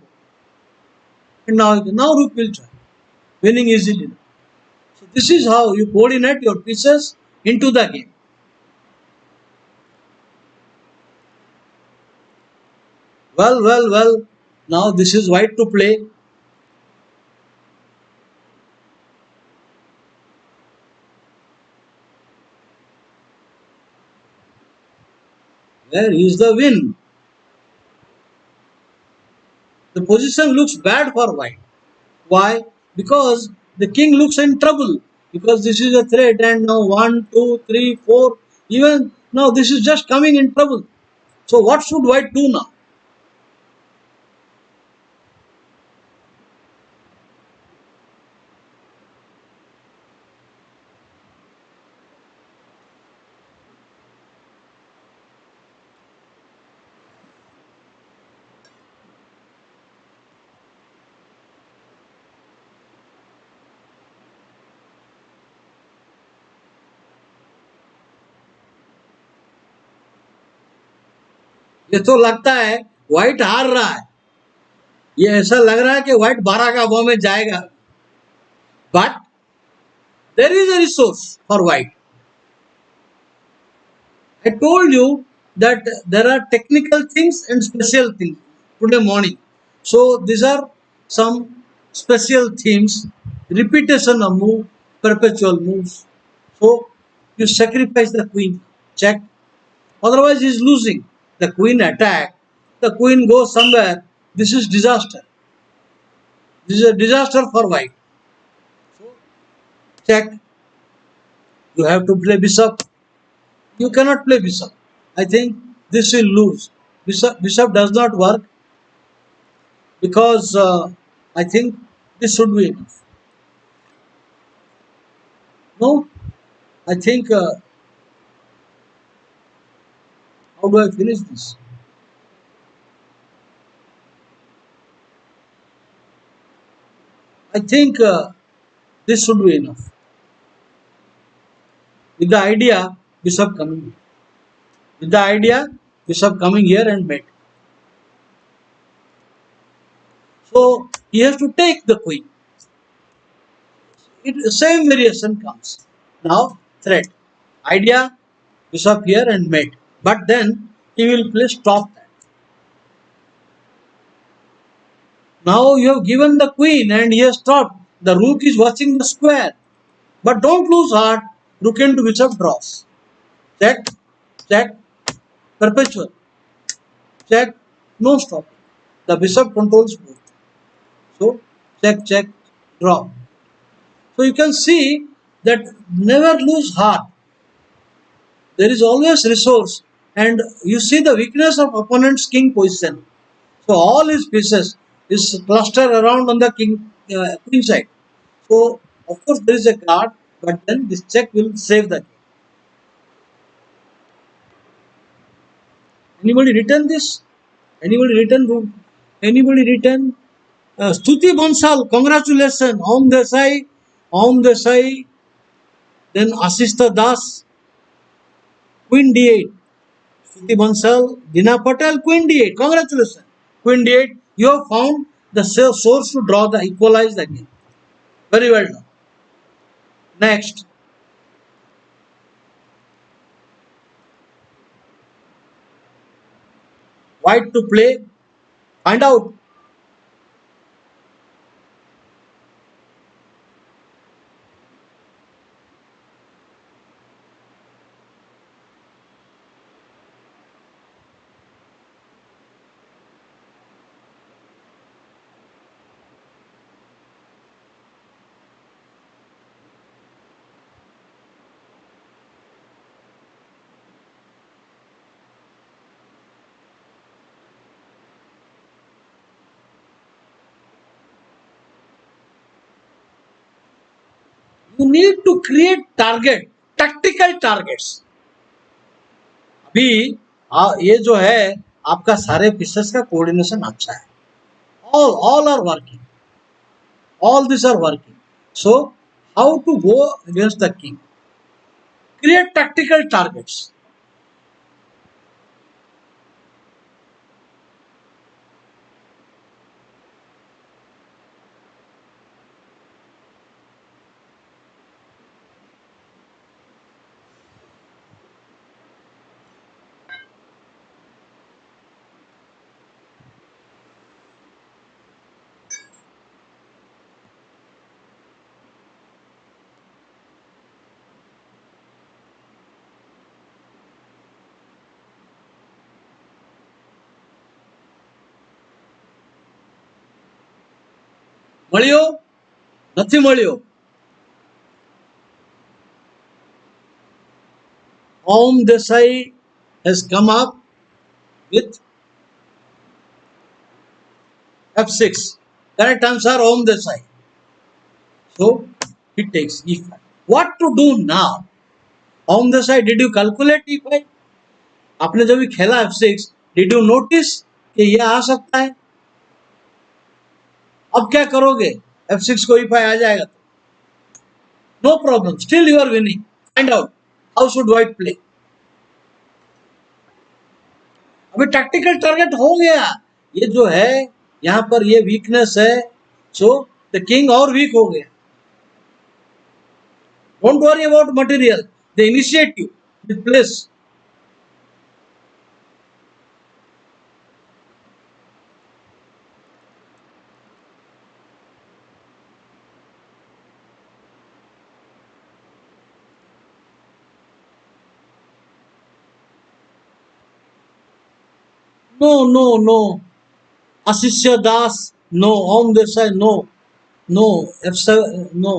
And now rook will join. Winning easily. So this is how you coordinate your pieces into the game. Well. Now this is white to play. Where is the win? position looks bad for white. Why? Because the king looks in trouble. Because this is a threat, and now one, two, three, four, even now this is just coming in trouble. So what should white do now? ये तो लगता है white हार रहा है. ये ऐसा लग रहा है कि व्हाइट 12 का बॉम्ब में जाएगा. But there is a resource for white. I told you that there are technical things and special things today morning. So these are some special themes, repetition of move, perpetual moves. So you sacrifice the queen, check. Otherwise he is losing. The queen attack, the queen goes somewhere. This is disaster. This is a disaster for white. Check. You have to play bishop. You cannot play bishop. I think this will lose. Bishop does not work because I think this should be enough. No, I think how do I finish this? I think this should be enough. With the idea bishop coming here. With the idea bishop coming here and mate. So he has to take the queen. Same variation comes. Now threat. Idea bishop here and mate. But then he will play stop that. Now you have given the queen and he has stopped. The rook is watching the square. But don't lose heart. Rook into bishop draws. Check, check, perpetual. Check, no stop. The bishop controls both. So check, check, draw. So you can see that never lose heart. There is always resource. And you see the weakness of opponent's king position. So all his pieces is clustered around on the king queen side. So of course there is a guard, but then this check will save the king. Anybody written this? Anybody written room? Anybody written? Stuti Bonsal, congratulations. Om Desai, then Asista Das, Queen D8. Stuti Bonsal, Dina Patel, Queen D8. Congratulations. Queen D8, you have found the source to draw the equalized again. Very well done. Next, white to play. Find out. You need to create target, tactical targets. अभी ये जो है आपका सारे pieces का coordination अच्छा है. All are working. All these are working. So how to go against the king? Create tactical targets. મળ્યો નથી મળ્યો. Om Desai has come up with F6. Correct answer Om Desai. So he takes E5. What to do now? Om Desai, did you calculate E5? आपने जब भी खेला F6, did you notice कि ये आ सकता है? अब क्या करोगे? F6 को E5 आ जाएगा. No problem. Still you are winning. Find out how should white play. अभी टैक्टिकल टारगेट हो गया. ये जो है यहाँ पर ये वीकनेस है. सो द किंग और वीक हो गया. Don't worry about material. They initiate you with place. No. Asisya Das, no. Om Desai, no. No. F7, no.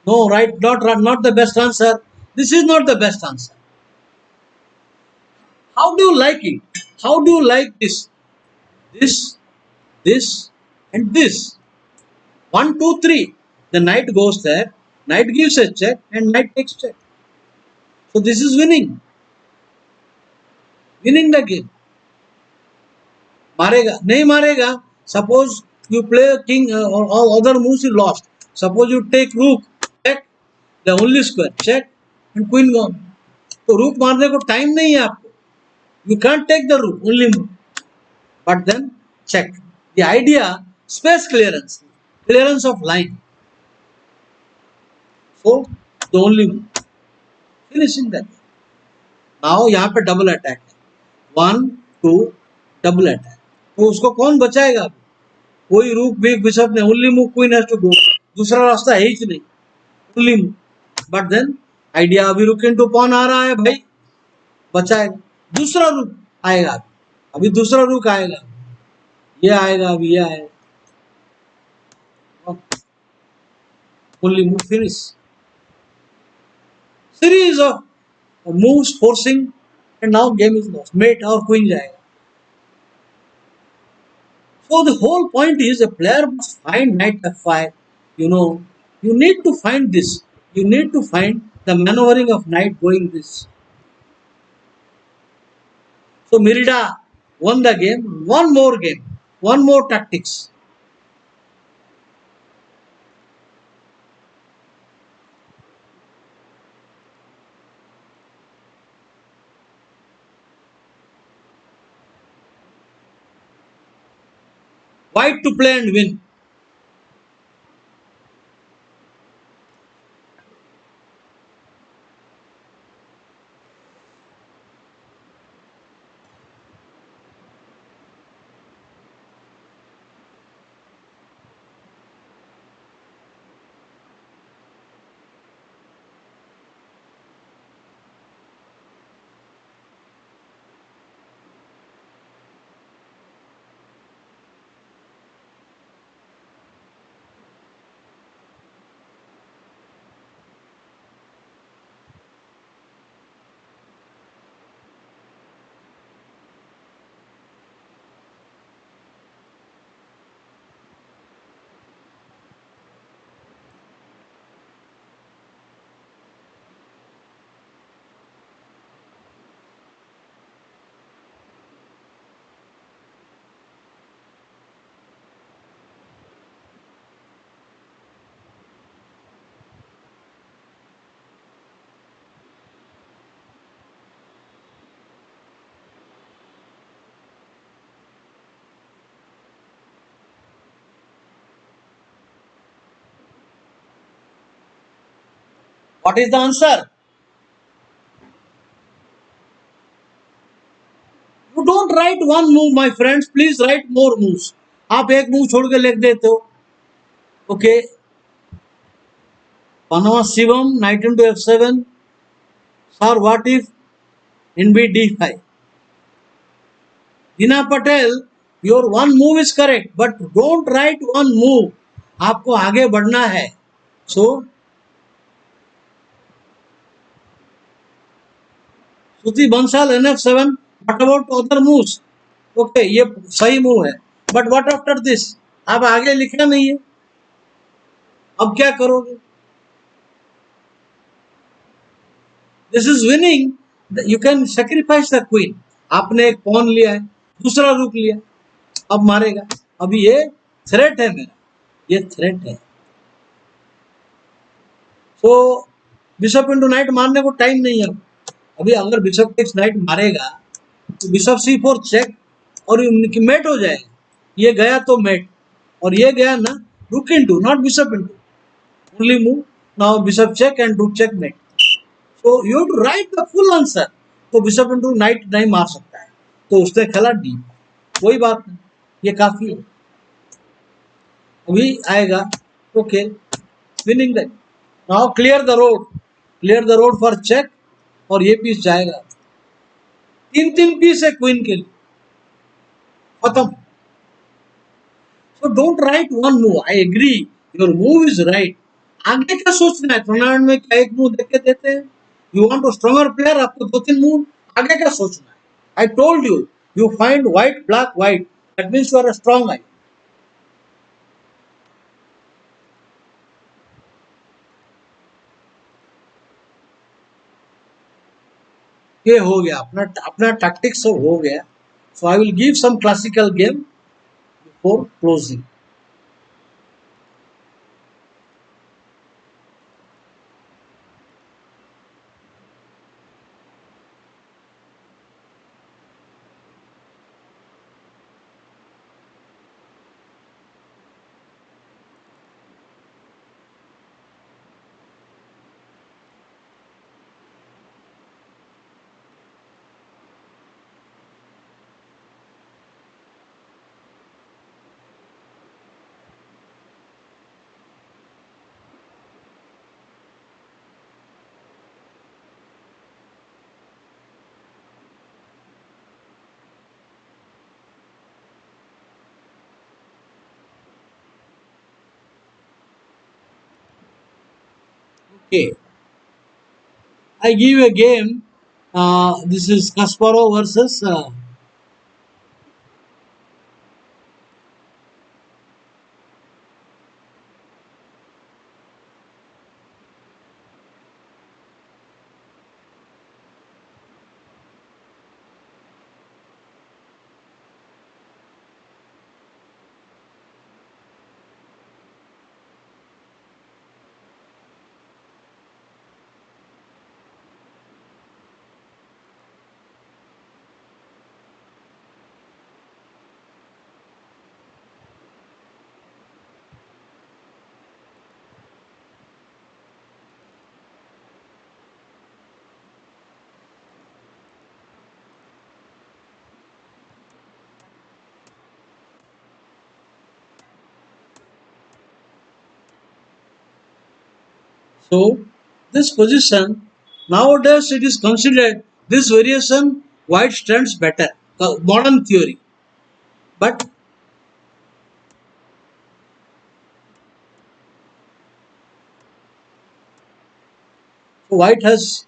No, right, not the best answer. This is not the best answer. How do you like it? How do you like this? This, and this. 1, 2, 3. The knight goes there, knight gives a check, and knight takes check. So this is winning. Winning the game. मारेगा नहीं मारेगा. Suppose you play king or other moves you lost. Suppose you take rook, check, the only square, check, and queen gone. तो rook मारने को time नहीं है आपको. You can't take the rook, only move. But then check. The idea, space clearance, clearance of line. So the only move. Finishing that. Now यहाँ पे double attack है. 1, 2 double attack. तो उसको कौन बचाएगा? कोई रूक बिग बिशप ने. Only move queen has to go. दूसरा रास्ता है ही नहीं. Only move. But then idea, अभी रुक इनटू पॉन आ रहा है भाई, बचाएगा. दूसरा रुक आएगा. अभी दूसरा रुक आएगा. ये आएगा. अभी ये आएगा. Only move. Finish. Series of moves forcing, and now game is lost. Mate or queen जाएगा. So the whole point is a player must find knight f5. You need to find this. You need to find the maneuvering of knight going this. So Merida won the game. One more game. One more tactics. White to play and win. What is the answer? You don't write one move, my friends. Please write more moves. आप एक move छोड़ के लिख देते हो. Okay. Panama Shivam, knight into f7. Sir, what if in b d5? Dina Patel, Your one move is correct, but don't write one move. आपको आगे बढ़ना है. So, Shruti Bansal NF7. What about other moves? Okay, ये सही move है. But what after this? अब आगे लिखना नहीं है. अब क्या करोगे? This is winning. You can sacrifice the queen. आपने एक पॉन लिया है, दूसरा रुक लिया, अब मारेगा. अभी ये थ्रेट है मेरा, ये थ्रेट है. तो बिशप इंटू नाइट मारने को टाइम नहीं है. अभी अगर बिशप टेक्स नाइट मारेगा तो बिशप C4 चेक और मेट हो जाएगा. ये गया तो मेट और ये गया ना rook into, not bishop into. Only move now bishop check and rook checkmate. So you have to write the full answer. तो बिशप इंटू नाइट नहीं मार सकता है, तो उसने खेला डी. कोई बात नहीं, ये काफी है. अभी आएगा okay winning that. Now clear the road for check. और ये पीस जाएगा. तीन पीस है क्वीन के लिए, खत्म. So don't right one move. I agree, your move is right. आगे क्या सोचना है? टूर्नामेंट में क्या एक मूव देख के देते हैं? You want a stronger player, आपको 2-3 मूव. आगे क्या सोचना है? I told you, you find white black white, that means you are a strong eye. ये हो गया, अपना अपना टैक्टिक्स सब हो गया. So I will give some classical game before closing. Okay, I give a game. This is Kasparov versus so this position. Nowadays it is considered this variation white stands better. Modern theory, but white has,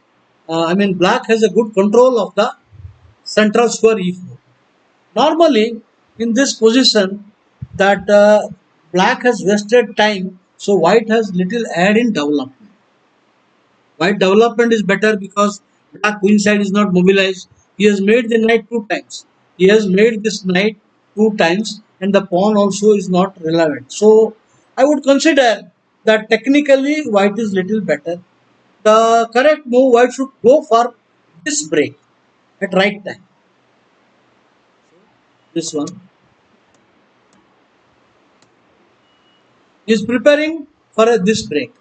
black has a good control of the central square E4. Normally, in this position, that black has wasted time, so white has little add in development. White development is better because black queen side is not mobilized. He has made the knight 2 times. He has made this knight 2 times, and the pawn also is not relevant. So, I would consider that technically white is little better. The correct move, white should go for this break at right time. This one is preparing for this break.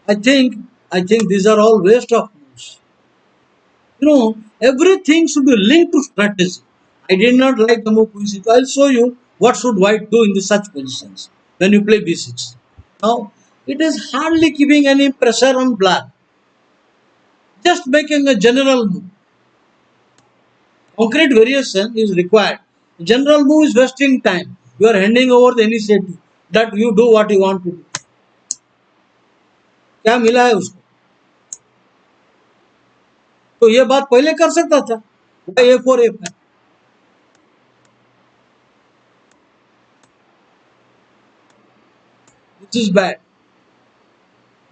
I think I think these are all waste of moves. Everything should be linked to strategy. I did not like the move queen c2. I'll show you what should white do in such positions when you play b6. Now it is hardly giving any pressure on black. Just making a general move. Concrete variation is required. General move is wasting time. You are handing over the initiative that you do what you want to do. क्या मिला है उसको? तो ये बात पहले कर सकता था. Why A for A5? This is bad.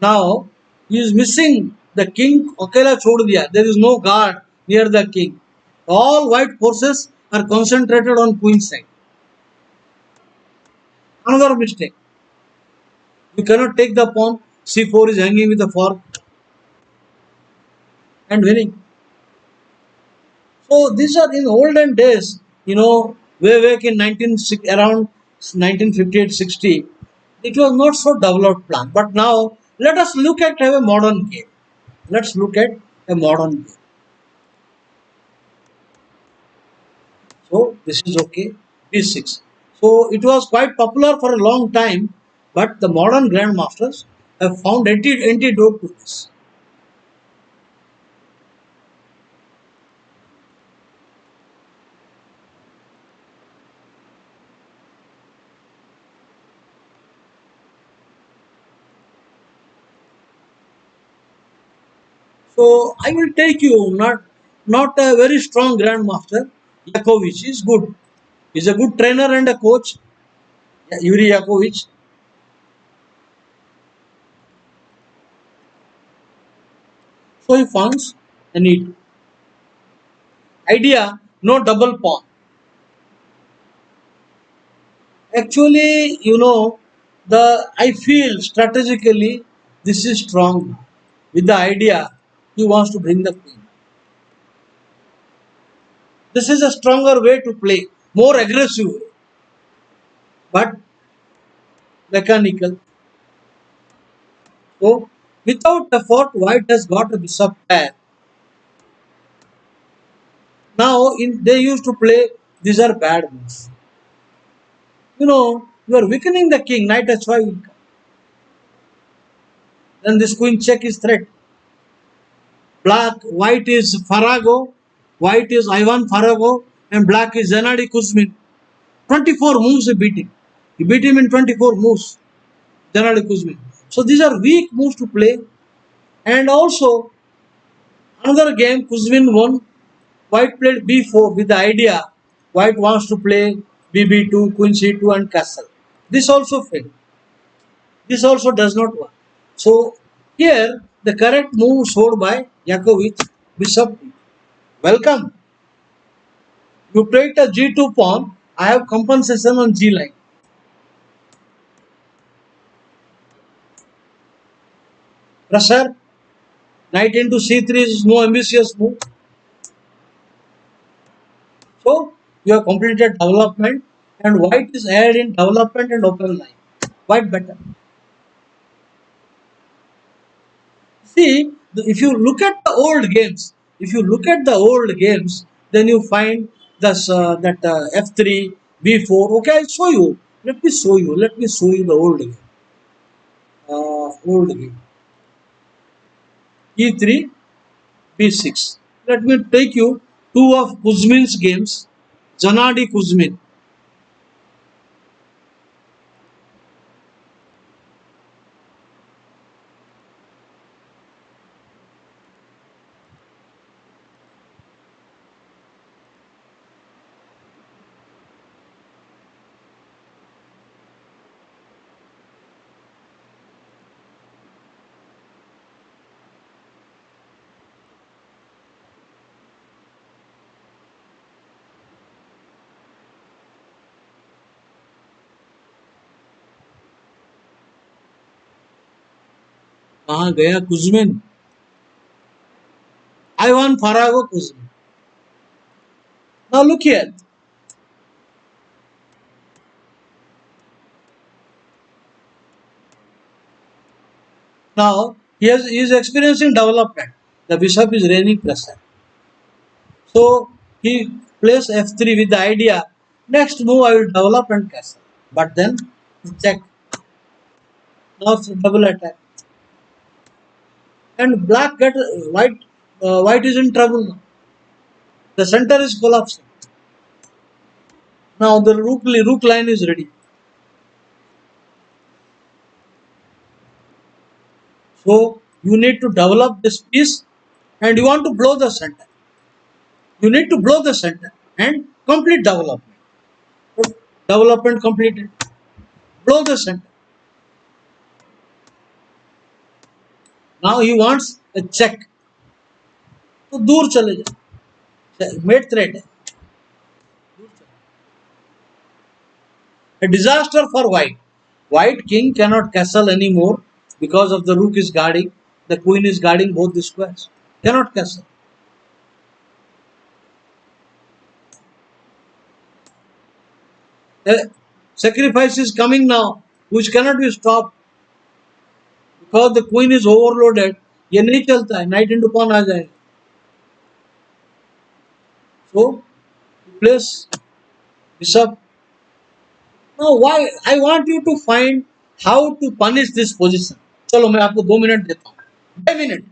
Now he is missing the king. अकेला छोड़ दिया. There is no guard near the king. All white forces are concentrated on queen side. Another mistake. You cannot take the pawn. C4 is hanging with the fork and winning. So these are in olden days, way back in around 1958-60, it was not so developed plan. But now let us look at a modern game. Let's look at a modern game. So this is okay. B6. So it was quite popular for a long time, but the modern grandmasters have found antidote to this. So I will take you not a very strong grandmaster. Yakovic is good. He's a good trainer and a coach. Yuri Yakovic. So he finds a need. Idea, no double pawn. Actually, the I feel strategically this is strong. With the idea, he wants to bring the queen. This is a stronger way to play, more aggressive, but mechanical. So without effort, white has got a bishop pair. Now they used to play these are bad moves. You are weakening the king, knight h5 will come. Then this queen check is threat. White is Farago, white is Ivan Farago, and black is Zenadi Kuzmin. 24 moves he beat him. He beat him in 24 moves, Zenadi Kuzmin. So these are weak moves to play. And also, another game, Kuzmin won. White played b4 with the idea white wants to play bb2, queen c2, and castle. This also failed. This also does not work. So here the correct move showed by Yakovic, bishop. Welcome. You take a g2 pawn. I have compensation on g line. Pressure. Knight into c3 is no ambitious move. So you have completed development, and white is ahead in development and open line. White better. See, if you look at the old games, then you find that f3, b4. Okay, I'll show you. Let me show you. Let me show you the old game. Old game. e3, b6. Let me take you two of Kuzmin's games. Janadi Kuzmin. कहाँ गया कुजमिन? Ivan Farago Kuzmin. Now look here. Now he is experiencing development. The bishop is reigning pressure. So he plays f3 with the idea next move I will develop and castle. But then check. Now it's double attack. And white white is in trouble now. The center is collapsing. Now the rook line is ready. So you need to develop this piece and you want to blow the center. You need to blow the center and complete development. Development completed. Blow the center. Now he wants a check. तो दूर चले जाए. Made threat. A disaster for white. White king cannot castle anymore because of the rook is guarding. The queen is guarding both the squares. Cannot castle. A sacrifice is coming now, which cannot be stopped because the queen is overloaded. ये नहीं चलता है. Knight into pawn आ जाएगा. So place bishop. Now why I want you to find how to punish this position. चलो मैं आपको 2 minute देता हूँ. 2 minute.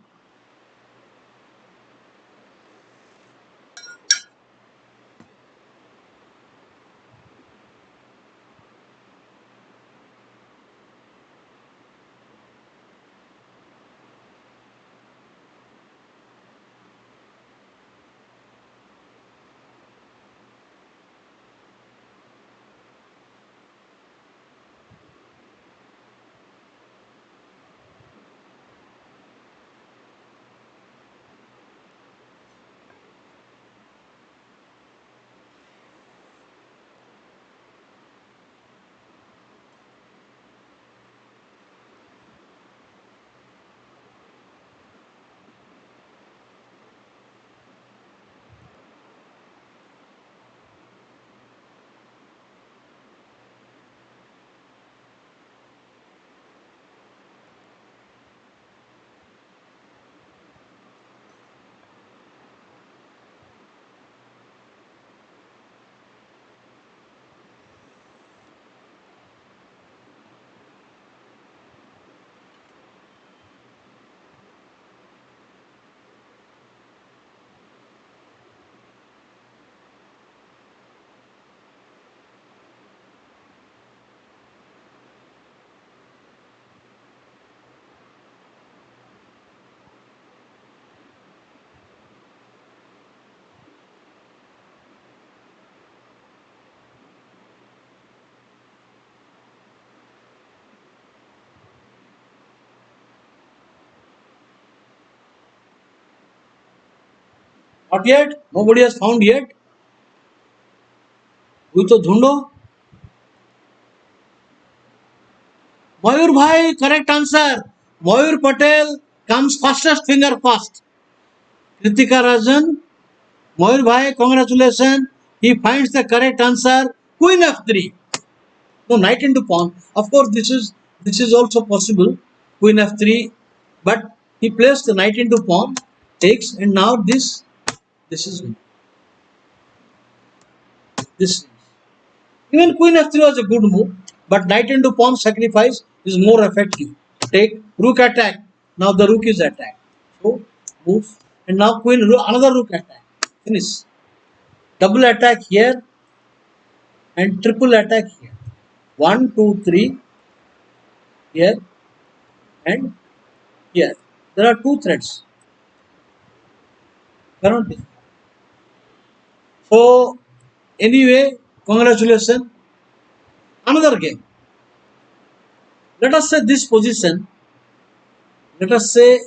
Not yet. Nobody has found yet. कोई तो ढूंढो. Mayur bhai, correct answer. Mayur Patel comes fastest finger first. Kritika Rajan, Mayur bhai, congratulations. He finds the correct answer. Queen f3. No, knight into pawn. Of course, this is also possible. Queen f3, but he placed the knight into pawn, takes, and now this is this. Even queen f3 was a good move, but knight into pawn sacrifice is more effective. Take rook attack. Now the rook is attacked. So move, and now queen another rook attack. Finish. Double attack here and triple attack here. 1, 2, 3 here and here. There are two threads. Cannot be. So anyway, congratulations. Another game. Let us say this position. Let us say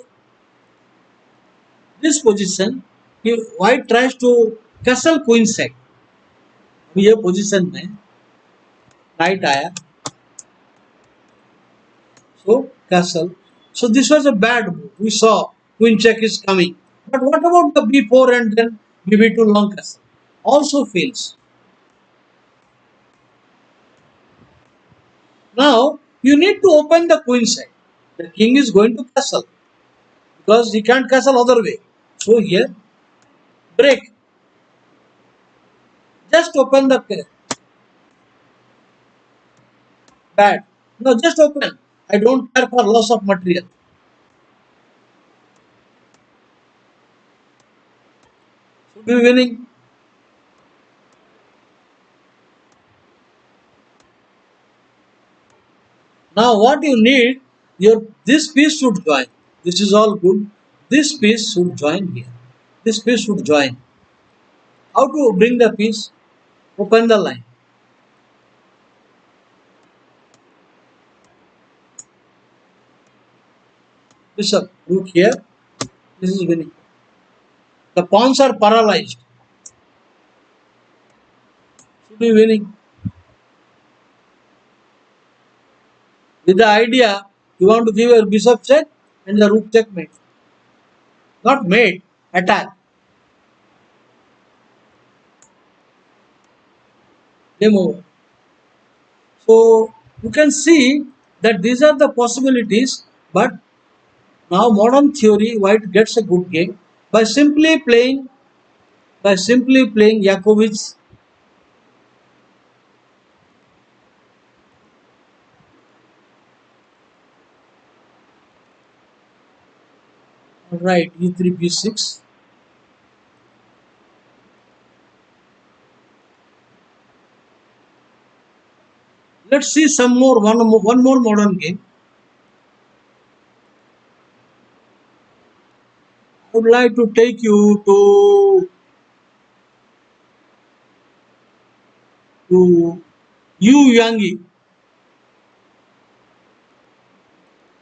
this position. White tries to castle queen sec. ये position में knight आया. So castle. So this was a bad move. We saw queen check is coming. But what about the b4 and then bb2 long castle? Also fails. Now you need to open the queen side. The king is going to castle because he can't castle other way. So here break. Just open the bad. No, just open. I don't care for loss of material. Should be winning. Now what you need, your this piece should join. This is all good. This piece should join here. This piece should join. How to bring the piece? Open the line. Bishop, rook here. This is winning. The pawns are paralyzed. Should be winning. With the idea, you want to give your bishop check and the rook checkmate. Not mate, attack. Game over. So you can see that these are the possibilities, but now modern theory, white gets a good game by simply playing Yakovitch. Right, e3 b6. Let's see some more one more modern game. I would like to take you to Yu Yangi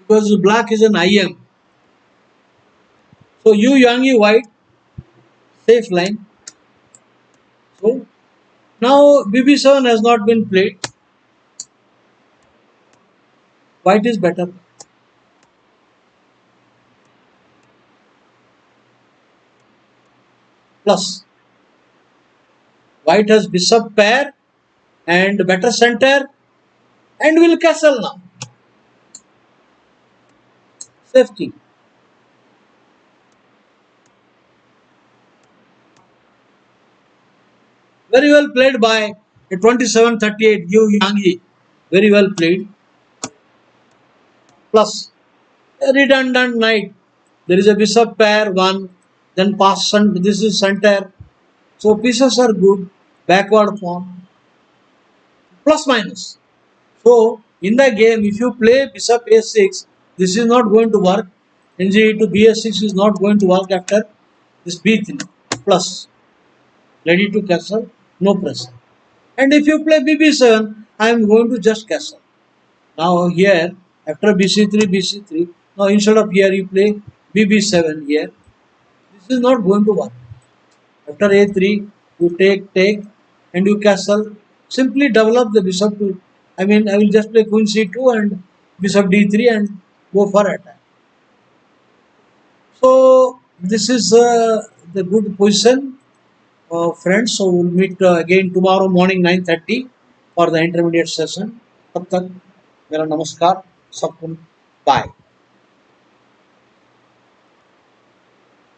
because black is an IM. So Yu Yangi white safe line. So now BB7 has not been played. White is better. Plus white has bishop pair and better center and will castle now. Safety. Very well played by a 27-38 Yu Yangi. Very well played. Plus a redundant knight. There is a bishop pair one, then pass this is center. So pieces are good. Backward pawn. Plus minus. So in the game, if you play bishop a6, this is not going to work. Ng to bs6 is not going to work after this b3 plus. Ready to castle, no pressure. And if you play bb7, I am going to just castle. Now here, after bc3, bc3, now instead of here you play bb7 here. This is not going to work. After a3, you take, and you castle. Simply develop the bishop to, I will just play queen c2 and bishop d3 and go for attack. So this is the good position. Friends, so we'll meet again tomorrow morning 9:30 for the intermediate session. तब तक मेरा नमस्कार सबको bye.